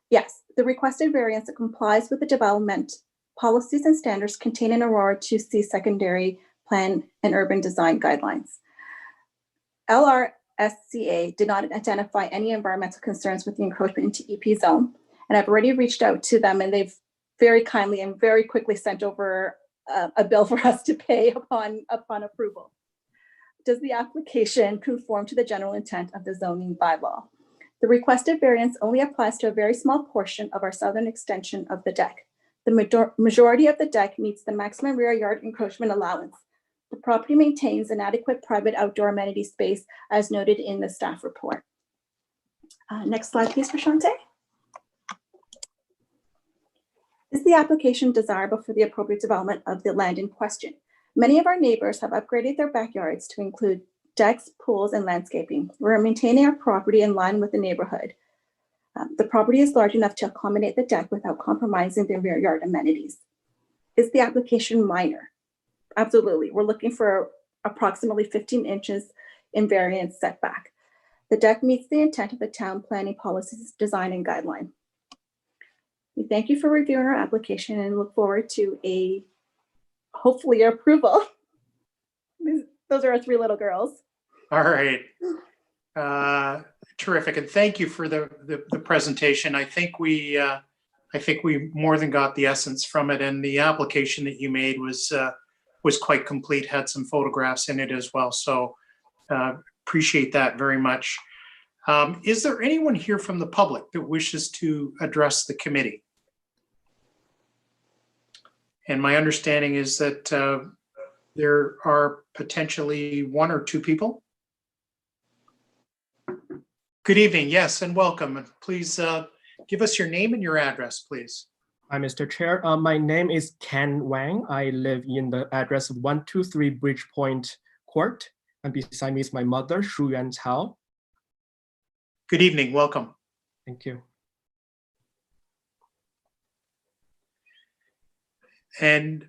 Yes, the requested variance complies with the development policies and standards contained in Aurora 2C secondary plan and urban design guidelines. LRSCA did not identify any environmental concerns with the encroachment into EP zone. And I've already reached out to them and they've very kindly and very quickly sent over a bill for us to pay upon approval. Does the application conform to the general intent of the zoning bylaw? The requested variance only applies to a very small portion of our southern extension of the deck. The majority of the deck meets the maximum rear yard encroachment allowance. The property maintains an adequate private outdoor amenity space as noted in the staff report. Next slide, please, Prashante. Is the application desirable for the appropriate development of the land in question? Many of our neighbors have upgraded their backyards to include decks, pools, and landscaping. We're maintaining our property in line with the neighborhood. The property is large enough to accommodate the deck without compromising the rear yard amenities. Is the application minor? Absolutely. We're looking for approximately 15 inches in variance setback. The deck meets the intent of the town planning policies, design, and guideline. We thank you for reviewing our application and look forward to hopefully approval. Those are our 3 little girls. All right. Terrific. And thank you for the presentation. I think we more than got the essence from it, and the application that you made was quite complete, had some photographs in it as well. So appreciate that very much. Is there anyone here from the public that wishes to address the committee? And my understanding is that there are potentially 1 or 2 people. Good evening, yes, and welcome. Please give us your name and your address, please. Hi, Mr. Chair. My name is Ken Wang. I live in the address of 123 Bridgepoint Court, and beside me is my mother, Shu Yuan Cao. Good evening, welcome. Thank you. And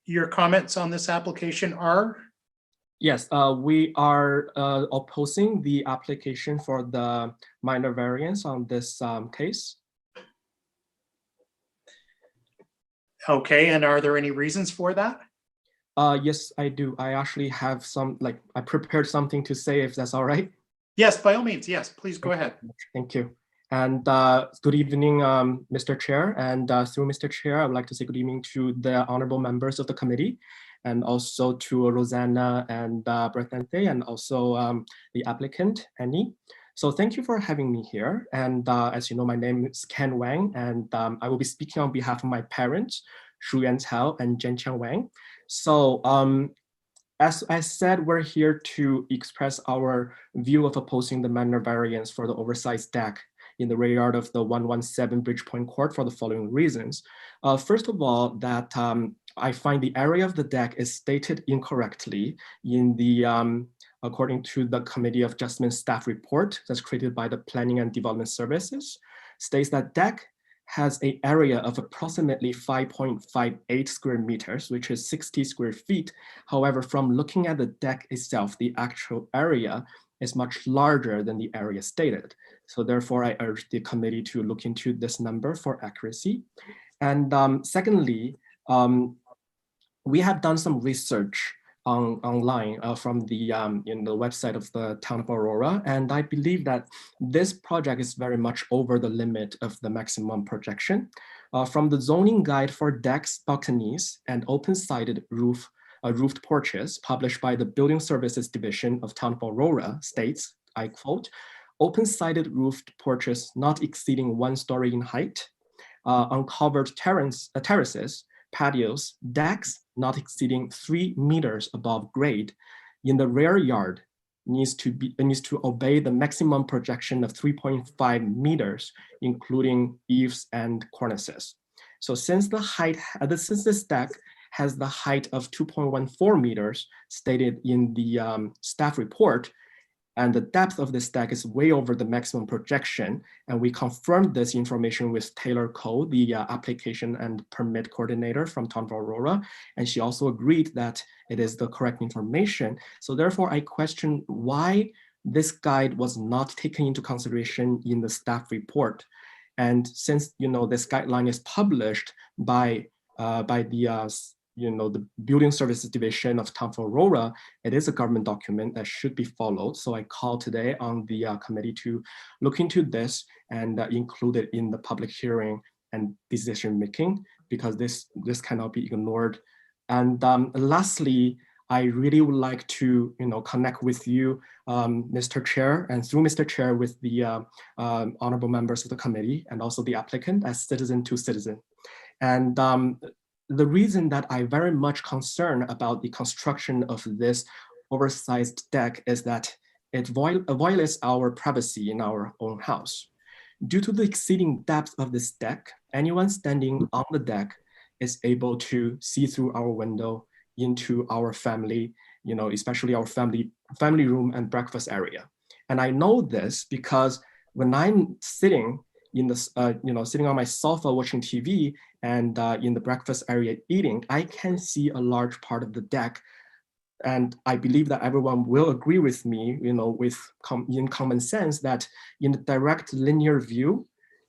your comments on this application are? Yes, we are opposing the application for the minor variance on this case. Okay, and are there any reasons for that? Yes, I do. I actually have I prepared something to say, if that's all right. Yes, by all means, yes, please go ahead. Thank you. And good evening, Mr. Chair. And through Mr. Chair, I would like to say good evening to the honorable members of the committee, and also to Rosanna and Berthante, and also the applicant, Annie. So thank you for having me here. And as you know, my name is Ken Wang, and I will be speaking on behalf of my parents, Shu Yuan Cao and Zhenqiang Wang. So as I said, we're here to express our view of opposing the minor variance for the oversized deck in the rear yard of the 117 Bridgepoint Court for the following reasons. First of all, that I find the area of the deck is stated incorrectly in the, according to the Committee of Adjustment staff report that's created by the Planning and Development Services, states that deck has an area of approximately 5.58 square meters, which is 60 square feet. However, from looking at the deck itself, the actual area is much larger than the area stated. So therefore, I urge the committee to look into this number for accuracy. And secondly, we have done some research online from the website of the town of Aurora, and I believe that this project is very much over the limit of the maximum projection. From the zoning guide for decks, balconies, and open-sided roofed porches published by the Building Services Division of Town of Aurora states, I quote, open-sided roofed porches not exceeding 1 story in height, uncovered terraces, patios, decks not exceeding 3 meters above grade in the rear yard needs to obey the maximum projection of 3.5 meters, including eaves and cornices. So since this deck has the height of 2.14 meters stated in the staff report, and the depth of this deck is way over the maximum projection. And we confirmed this information with Taylor Cole, the application and permit coordinator from Town of Aurora. And she also agreed that it is the correct information. So therefore I question why this guide was not taken into consideration in the staff report. And since this guideline is published by the Building Services Division of Town of Aurora, it is a government document that should be followed. So I called today on the committee to look into this and include it in the public hearing and decision making, because this cannot be ignored. And lastly, I really would like to connect with you, Mr. Chair, and through Mr. Chair with the honorable members of the committee and also the applicant as citizen to citizen. And the reason that I'm very much concerned about the construction of this oversized deck is that it violates our privacy in our own house. Due to the exceeding depth of this deck, anyone standing on the deck is able to see through our window into our family, especially our family room and breakfast area. And I know this because when I'm sitting in the, sitting on my sofa watching TV and in the breakfast area eating, I can see a large part of the deck. And I believe that everyone will agree with me, in common sense, that in the direct linear view,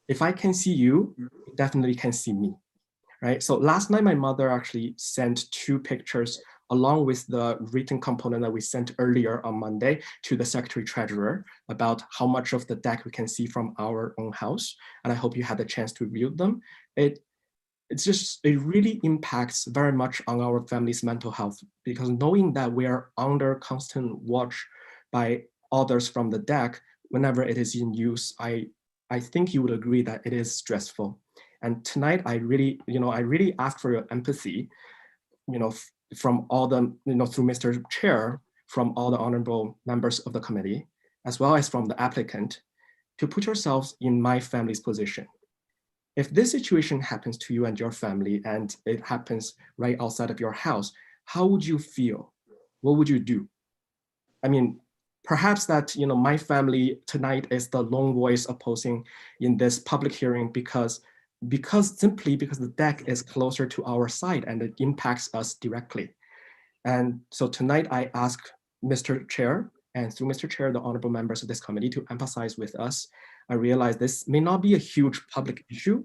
if I can see you, you definitely can see me, right? So last night, my mother actually sent 2 pictures along with the written component that we sent earlier on Monday to the Secretary Treasurer about how much of the deck we can see from our own house. And I hope you had the chance to review them. It really impacts very much on our family's mental health, because knowing that we are under constant watch by others from the deck whenever it is in use, I think you would agree that it is stressful. And tonight, I really ask for your empathy, from all the, through Mr. Chair, from all the honorable members of the committee, as well as from the applicant, to put yourselves in my family's position. If this situation happens to you and your family, and it happens right outside of your house, how would you feel? What would you do? I mean, perhaps that, my family tonight is the lone voice opposing in this public hearing simply because the deck is closer to our side and it impacts us directly. And so tonight I ask Mr. Chair, and through Mr. Chair, the honorable members of this committee, to emphasize with us. I realize this may not be a huge public issue,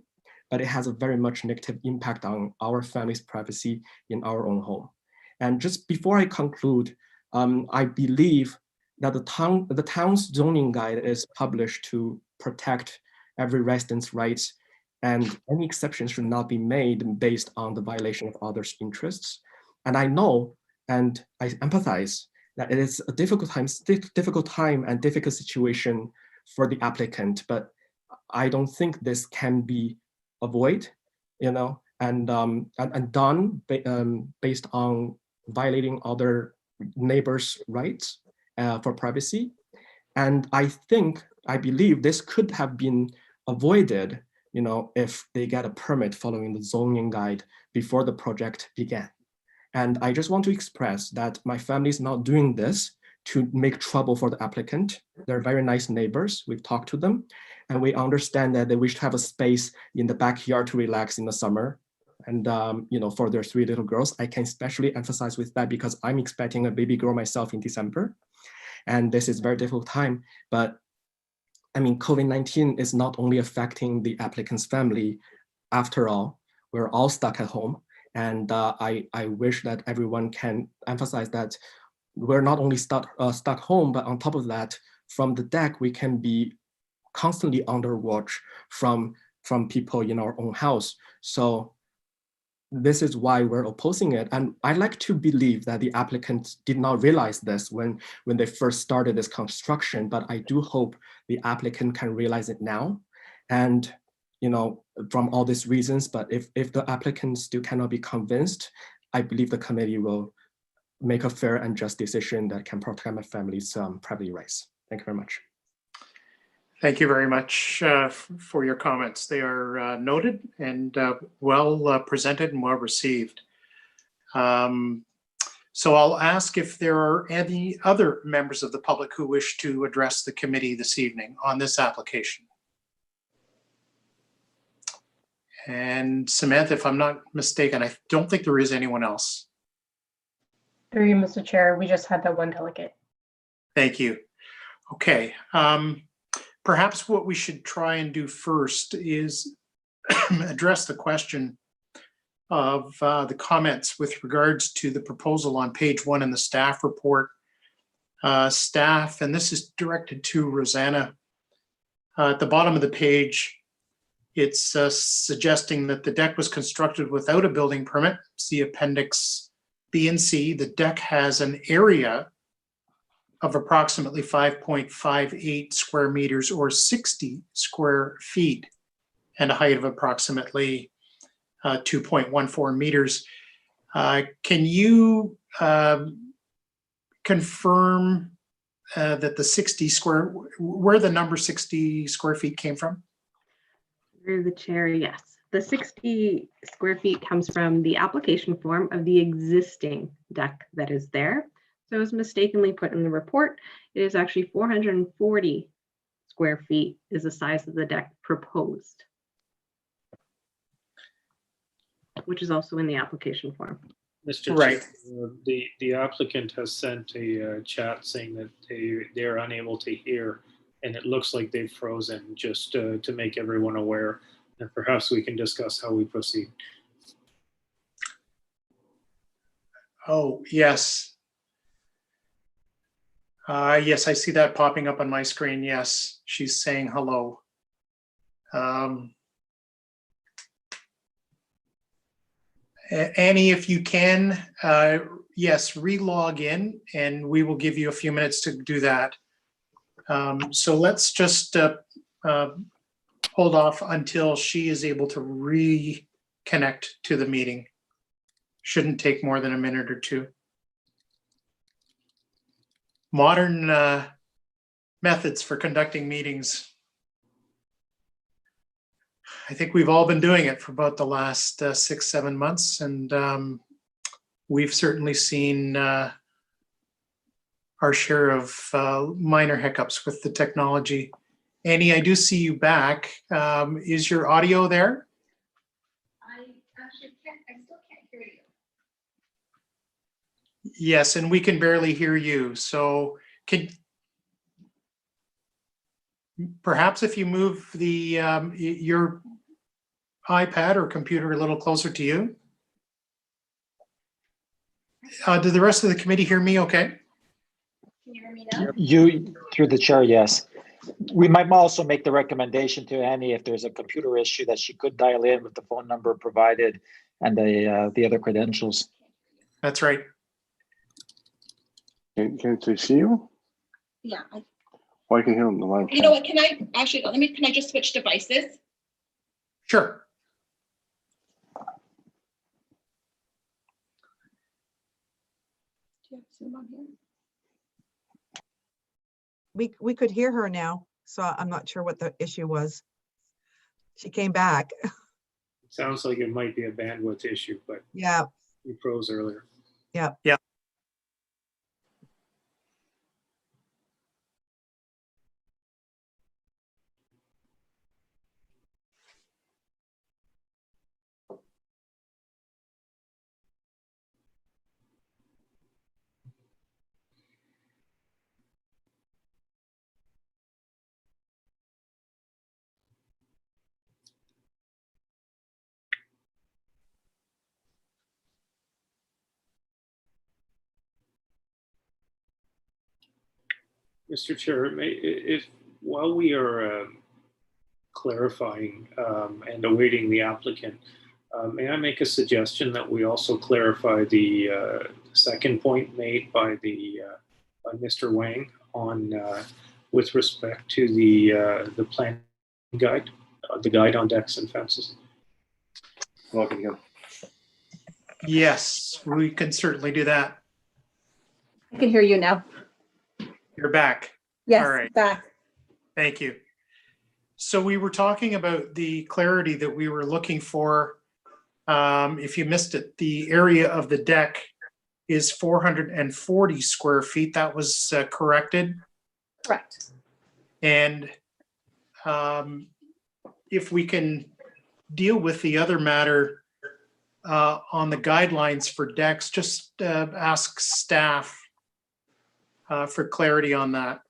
but it has a very much negative impact on our family's privacy in our own home. And just before I conclude, I believe that the town's zoning guide is published to protect every resident's rights, and any exceptions should not be made based on the violation of others' interests. And I know, and I empathize, that it is a difficult time and difficult situation for the applicant, but I don't think this can be avoided, and done based on violating other neighbors' rights for privacy. And I believe this could have been avoided, if they get a permit following the zoning guide before the project began. And I just want to express that my family is not doing this to make trouble for the applicant. They're very nice neighbors. We've talked to them, and we understand that they wish to have a space in the backyard to relax in the summer. And for their 3 little girls, I can especially emphasize with that because I'm expecting a baby girl myself in December. And this is a very difficult time, but I mean, COVID-19 is not only affecting the applicant's family. After all, we're all stuck at home. And I wish that everyone can emphasize that we're not only stuck home, but on top of that, from the deck, we can be constantly under watch from people in our own house. So this is why we're opposing it. And I like to believe that the applicants did not realize this when they first started this construction, but I do hope the applicant can realize it now. And, from all these reasons, but if the applicant still cannot be convinced, I believe the committee will make a fair and just decision that can protect my family's property rights. Thank you very much. Thank you very much for your comments. They are noted and well presented and well received. So I'll ask if there are any other members of the public who wish to address the committee this evening on this application. And Samantha, if I'm not mistaken, I don't think there is anyone else. Through you, Mr. Chair, we just had that one delegate. Thank you. Okay. Perhaps what we should try and do first is address the question of the comments with regards to the proposal on page 1 in the staff report. Staff, and this is directed to Rosanna, at the bottom of the page, it's suggesting that the deck was constructed without a building permit. See Appendix B and C. The deck has an area of approximately 5.58 square meters or 60 square feet and a height of approximately 2.14 meters. Can you confirm that the 60 square, where the number 60 square feet came from? Through the chair, yes. The 60 square feet comes from the application form of the existing deck that is there. So it was mistakenly put in the report. It is actually 440 square feet is the size of the deck proposed, which is also in the application form. Mr. Right. Chair, the applicant has sent a chat saying that they're unable to hear, and it looks like they've frozen, just to make everyone aware. And perhaps we can discuss how we proceed. Oh, yes. Yes, I see that popping up on my screen. Yes, she's saying hello. Annie, if you can, yes, re-log in and we will give you a few minutes to do that. So let's just hold off until she is able to reconnect to the meeting. Shouldn't take more than a minute or two. Modern methods for conducting meetings. I think we've all been doing it for about the last 6-7 months, and we've certainly seen our share of minor hiccups with the technology. Annie, I do see you back. Is your audio there? I still can't hear you. Yes, and we can barely hear you. So perhaps if you move the your iPad or computer a little closer to you. Did the rest of the committee hear me okay? Can you hear me now? You, through the chair, yes. We might also make the recommendation to Annie if there's a computer issue that she could dial in with the phone number provided and the other credentials. That's right. Can I see you? Yeah. Or I can hear on the line. You know what? Can I actually can I just switch devices? Sure. Do you have Zoom on here? We could hear her now, so I'm not sure what the issue was. She came back. It sounds like it might be a bandwidth issue, but Yeah. you froze earlier. Yeah. Yeah. Mr. Chair, if while we are clarifying and awaiting the applicant, may I make a suggestion that we also clarify the second point made by by Mr. Wang on with respect to the plan guide, the guide on decks and fences? Welcome again. Yes, we can certainly do that. I can hear you now. You're back. Yes, All right. back. Thank you. So we were talking about the clarity that we were looking for. If you missed it, the area of the deck is 440 square feet. That was corrected. Correct. And if we can deal with the other matter on the guidelines for decks, just ask staff for clarity on that.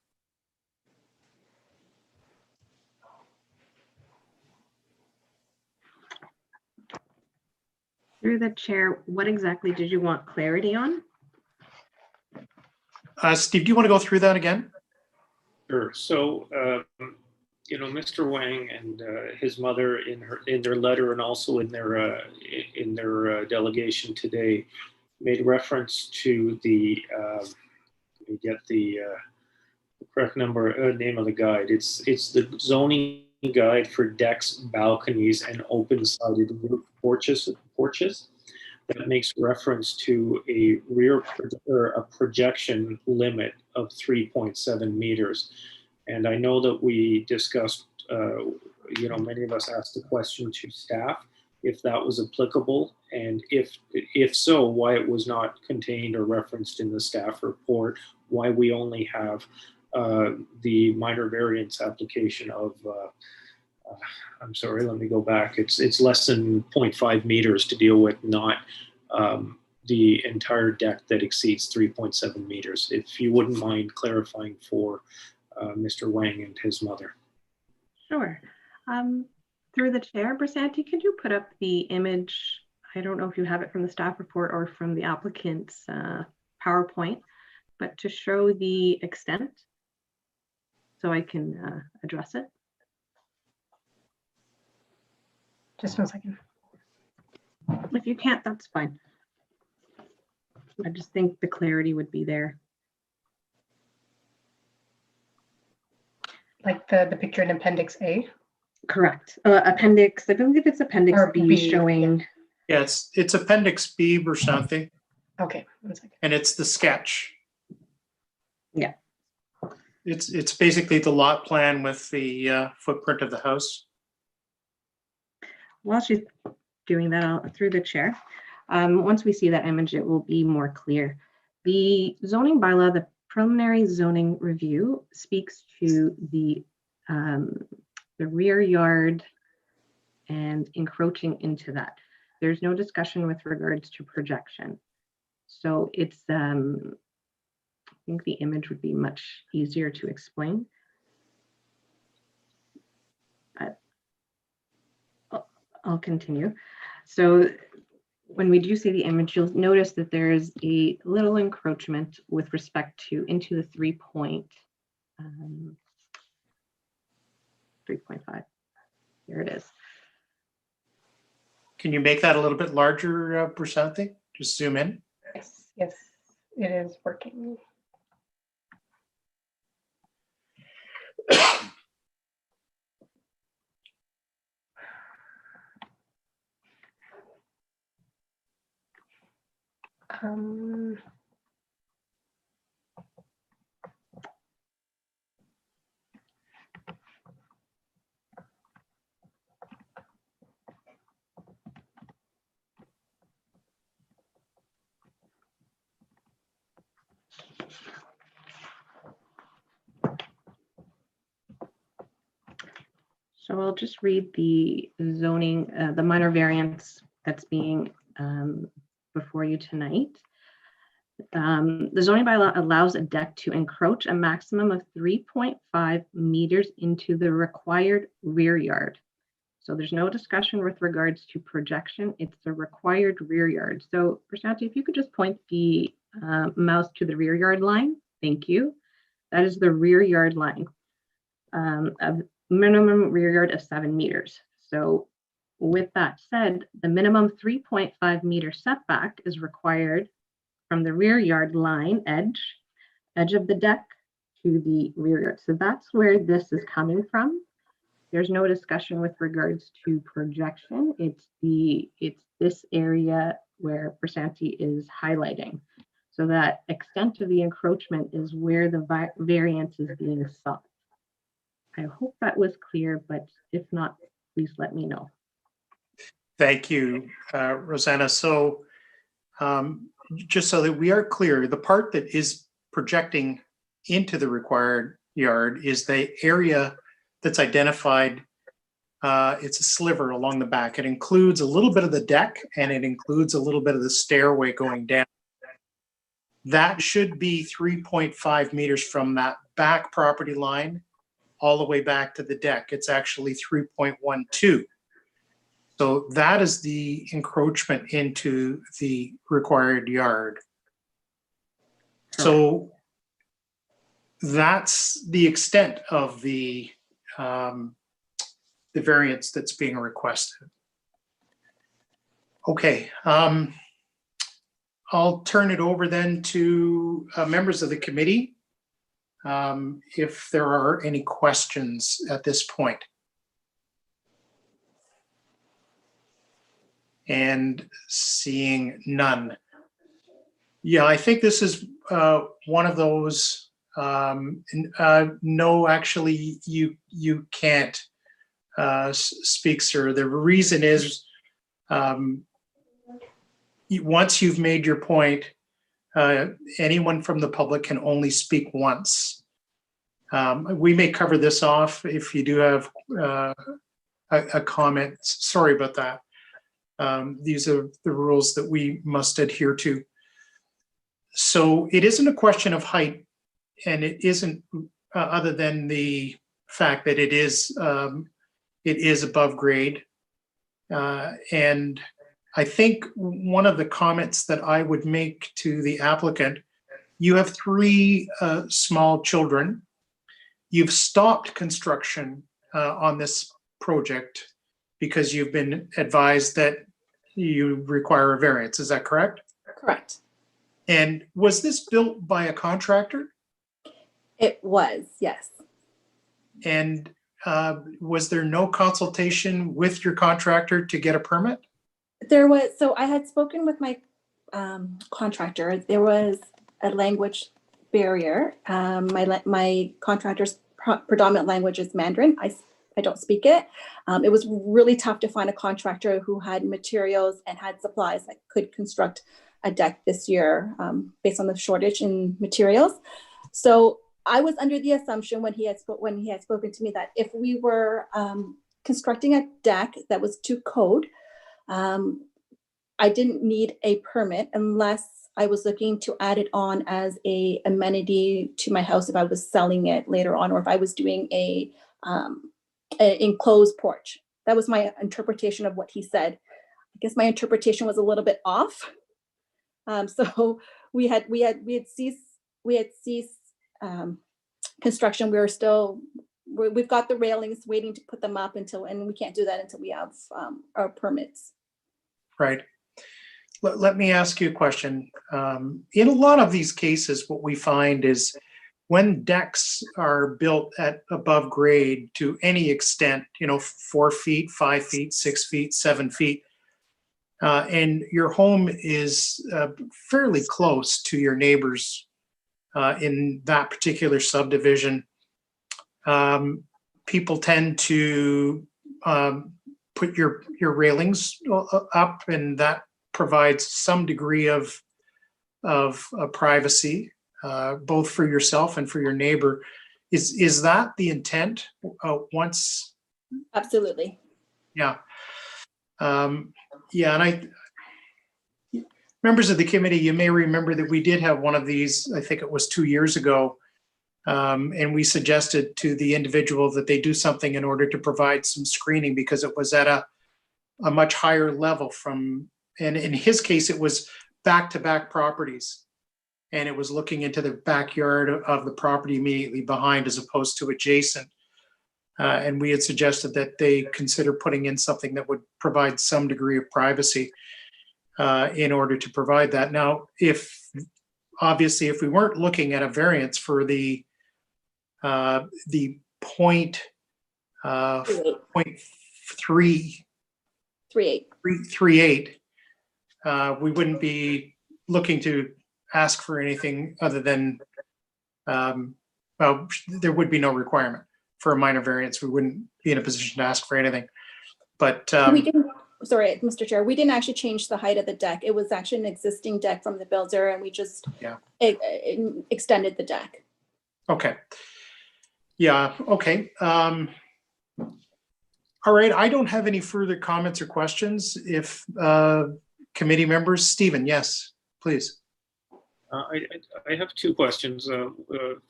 Through the chair, what exactly did you want clarity on? Steve, do you want to go through that again? Sure. So, you know, Mr. Wang and his mother in their letter and also in their delegation today made reference to the let me get the correct name of the guide. It's the zoning guide for decks, balconies, and open-sided roof porches that makes reference to a rear or a projection limit of 3.7 meters. And I know that we discussed, you know, many of us asked the question to staff if that was applicable, and if so, why it was not contained or referenced in the staff report, why we only have the minor variance application of, I'm sorry, let me go back. It's less than 0.5 meters to deal with, not the entire deck that exceeds 3.7 meters. If you wouldn't mind clarifying for Mr. Wang and his mother. Sure. Through the chair, Brisanti, could you put up the image? I don't know if you have it from the staff report or from the applicant's PowerPoint, but to show the extent so I can address it. Just 1 second. If you can't, that's fine. I just think the clarity would be there. Like the picture in Appendix A? Correct. Appendix, I believe it's Appendix Or B, B, showing. Yeah, it's Appendix B, Brisanti, Okay, 1 second. and it's the sketch. Yeah. It's basically the lot plan with the footprint of the house. While she's doing that, through the chair, once we see that image, it will be more clear. The zoning bylaw, the preliminary zoning review, speaks to the rear yard and encroaching into that. There's no discussion with regards to projection. So it's, I think the image would be much easier to explain. I'll continue. So when we do see the image, you'll notice that there is a little encroachment with respect to into the 3.5. Here it is. Can you make that a little bit larger, Brisanti? Just zoom in. Yes, yes, it is working. So I'll just read the zoning, the minor variance that's being before you tonight. The zoning bylaw allows a deck to encroach a maximum of 3.5 meters into the required rear yard. So there's no discussion with regards to projection. It's the required rear yard. So Brisanti, if you could just point the mouse to the rear yard line, thank you. That is the rear yard line, of minimum rear yard of 7 meters. So with that said, the minimum 3.5 meter setback is required from the rear yard line edge of the deck to the rear yard. So that's where this is coming from. There's no discussion with regards to projection. It's this area where Prasanthi is highlighting. So that extent of the encroachment is where the variance is being sought. I hope that was clear, but if not, please let me know. Thank you, Rosanna. So just so that we are clear, the part that is projecting into the required yard is the area that's identified. It's a sliver along the back. It includes a little bit of the deck and it includes a little bit of the stairway going down. That should be 3.5 meters from that back property line all the way back to the deck. It's actually 3.12. So that is the encroachment into the required yard. So that's the extent of the variance that's being requested. Okay, I'll turn it over then to members of the committee if there are any questions at this point. And seeing none. Yeah, I think this is one of those, no, actually, you can't speak, sir. The reason is, once you've made your point, anyone from the public can only speak once. We may cover this off if you do have a comment. Sorry about that. These are the rules that we must adhere to. So it isn't a question of height, and it isn't other than the fact that it is above grade. And I think one of the comments that I would make to the applicant, you have 3 small children. You've stopped construction on this project because you've been advised that you require a variance. Is that correct? Correct. And was this built by a contractor? It was, yes. And was there no consultation with your contractor to get a permit? There was, so I had spoken with my contractor. There was a language barrier. My contractor's predominant language is Mandarin. I don't speak it. It was really tough to find a contractor who had materials and had supplies that could construct a deck this year based on the shortage in materials. So I was under the assumption when he had spoken to me that if we were constructing a deck that was to code, I didn't need a permit unless I was looking to add it on as a amenity to my house if I was selling it later on, or if I was doing a enclosed porch. That was my interpretation of what he said. I guess my interpretation was a little bit off. So we had ceased construction. We've got the railings waiting to put them up and we can't do that until we have our permits. Right. Let me ask you a question. In a lot of these cases, what we find is when decks are built at above grade to any extent, 4 feet, 5 feet, 6 feet, 7 feet, and your home is fairly close to your neighbors in that particular subdivision, people tend to put your railings up, and that provides some degree of privacy, both for yourself and for your neighbor. Is that the intent once? Absolutely. Yeah. Yeah, and members of the committee, you may remember that we did have one of these, I think it was 2 years ago, and we suggested to the individual that they do something in order to provide some screening because it was at a much higher level from, and in his case, it was back-to-back properties. and it was looking into the backyard of the property immediately behind as opposed to adjacent. And we had suggested that they consider putting in something that would provide some degree of privacy in order to provide that. Now, obviously, if we weren't looking at a variance for the point 0.338, we wouldn't be looking to ask for anything other than, well, there would be no requirement for a minor variance. We wouldn't be in a position to ask for anything. But We didn't, sorry, Mr. Chair, we didn't actually change the height of the deck. It was actually an existing deck from the builder, and we just extended the deck. Okay. Yeah, okay. All right, I don't have any further comments or questions. If committee members, Stephen, yes, please. I have two questions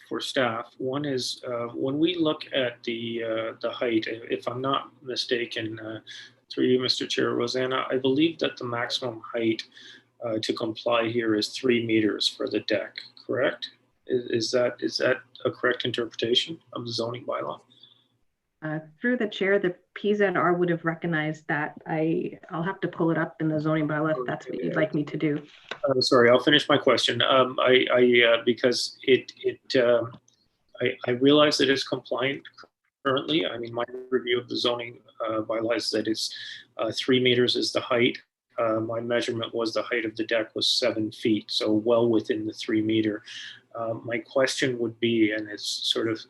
for staff. One is when we look at the height, if I'm not mistaken, through you, Mr. Chair, Rosanna, I believe that the maximum height to comply here is 3 meters for the deck, correct? Is that a correct interpretation of the zoning bylaw? Through the chair, the PZR would have recognized that. I'll have to pull it up in the zoning bylaw if that's what you'd like me to do. Sorry, I'll finish my question. Because I realize that it's compliant currently. I mean, my review of the zoning bylaw is that it's 3 meters is the height. My measurement was the height of the deck was 7 feet, so well within the 3 meter. My question would be, and it's sort of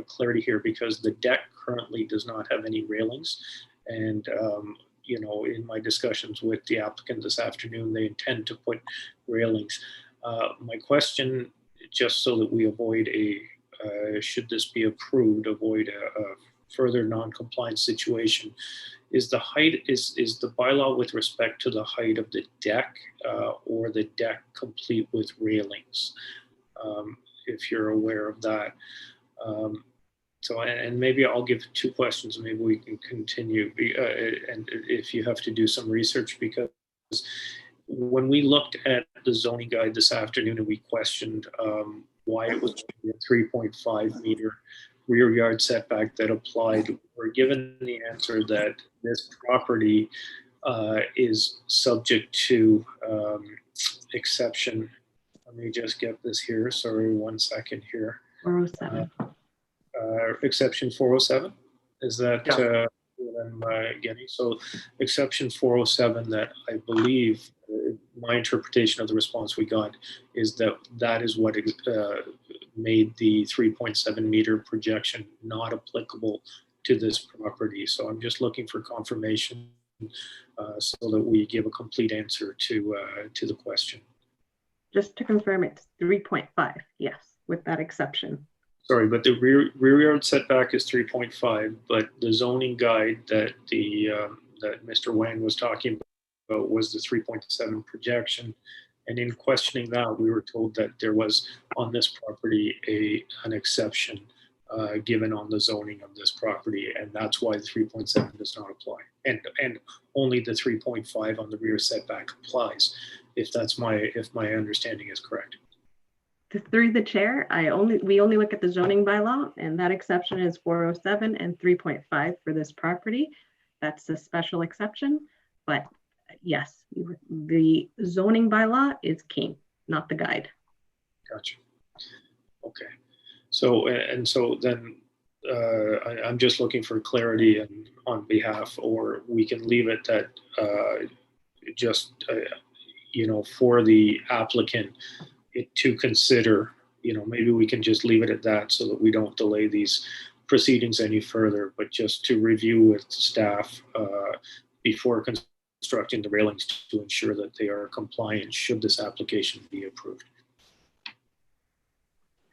clarity here, because the deck currently does not have any railings. And, you know, in my discussions with the applicant this afternoon, they intend to put railings. My question, just so that we avoid should this be approved, avoid a further non-compliance situation, is the height, is the bylaw with respect to the height of the deck or the deck complete with railings? If you're aware of that. So, and maybe I'll give 2 questions, maybe we can continue. And if you have to do some research, because when we looked at the zoning guide this afternoon and we questioned why it was a 3.5 meter rear yard setback that applied, we're given the answer that this property is subject to exception. Let me just get this here. Sorry, 1 second here. 407. Exception 407. Is that what I'm getting? So exception 407, that I believe my interpretation of the response we got is that is what made the 3.7 meter projection not applicable to this property. So I'm just looking for confirmation so that we give a complete answer to the question. Just to confirm, it's 3.5, yes, with that exception. Sorry, but the rear yard setback is 3.5, but the zoning guide that that Mr. Wang was talking about was the 3.7 projection. And in questioning that, we were told that there was on this property an exception given on the zoning of this property, and that's why the 3.7 does not apply, and only the 3.5 on the rear setback applies. If my understanding is correct. Through the chair, we only look at the zoning bylaw, and that exception is 407 and 3.5 for this property. That's the special exception, but yes, the zoning bylaw is king, not the guide. Gotcha. Okay. So then I'm just looking for clarity and on behalf, or we can leave it that you know, for the applicant to consider, you know, maybe we can just leave it at that so that we don't delay these proceedings any further, but just to review with staff before constructing the railings to ensure that they are compliant should this application be approved.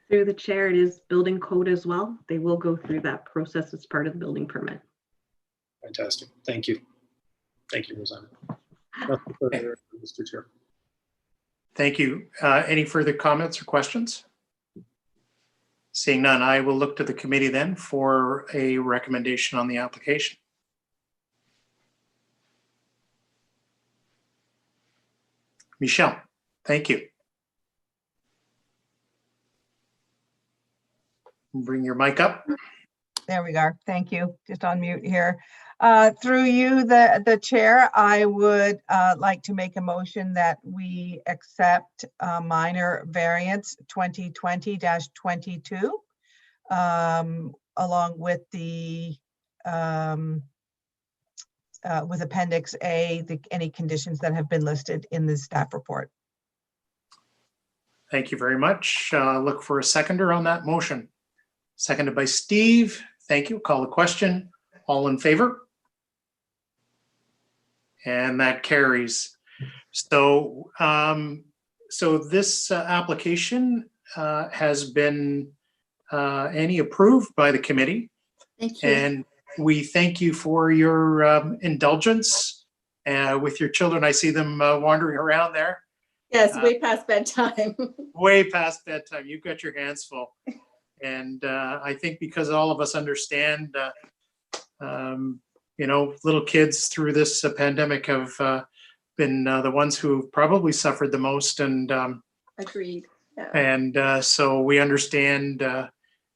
Through the chair, it is building code as well. They will go through that process as part of the building permit. Fantastic. Thank you. Thank you, Rosanna. Nothing further, Mr. Chair. Thank you. Any further comments or questions? Seeing none, I will look to the committee then for a recommendation on the application. Michelle, thank you. Bring your mic up. There we are. Thank you. Just on mute here. Through you, the chair, I would like to make a motion that we accept minor variance 2020-22 along with the with Appendix A, any conditions that have been listed in the staff report. Thank you very much. Look for a seconder on that motion. Seconded by Steve. Thank you. Call the question. All in favor? And that carries. So, so this application has been approved by the committee. Thank you. And we thank you for your indulgence with your children. I see them wandering around there. Yes, way past bedtime. Way past bedtime. You've got your hands full. And I think because all of us understand, you know, little kids through this pandemic have been the ones who have probably suffered the most. And Agreed. Yeah. and so we understand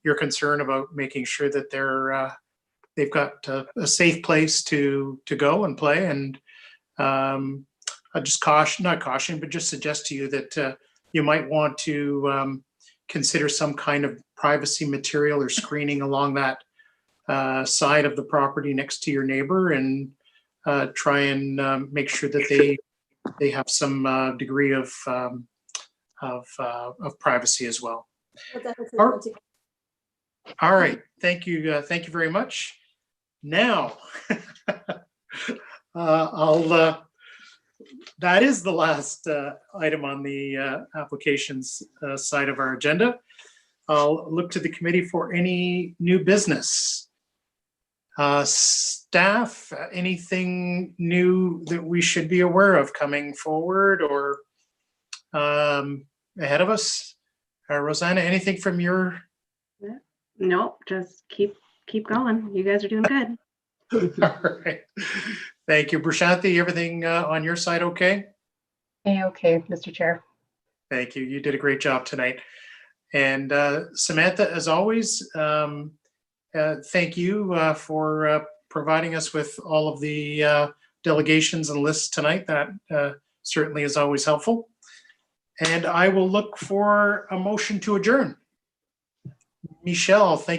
your concern about making sure that they've got a safe place to go and play. And I just not caution, but just suggest to you that you might want to consider some kind of privacy material or screening along that side of the property next to your neighbor, and try and make sure that they have some degree of privacy as well. All right, thank you very much. Now, that is the last item on the applications side of our agenda. I'll look to the committee for any new business. Staff, anything new that we should be aware of coming forward or ahead of us? Rosanna, anything from your? Nope, just keep going. You guys are doing good. All right. Thank you. Prashanthi, everything on your side okay? Okay, Mr. Chair. Thank you. You did a great job tonight. And Samantha, as always, thank you for providing us with all of the delegations and lists tonight. That certainly is always helpful. And I will look for a motion to adjourn. Michelle, thank you.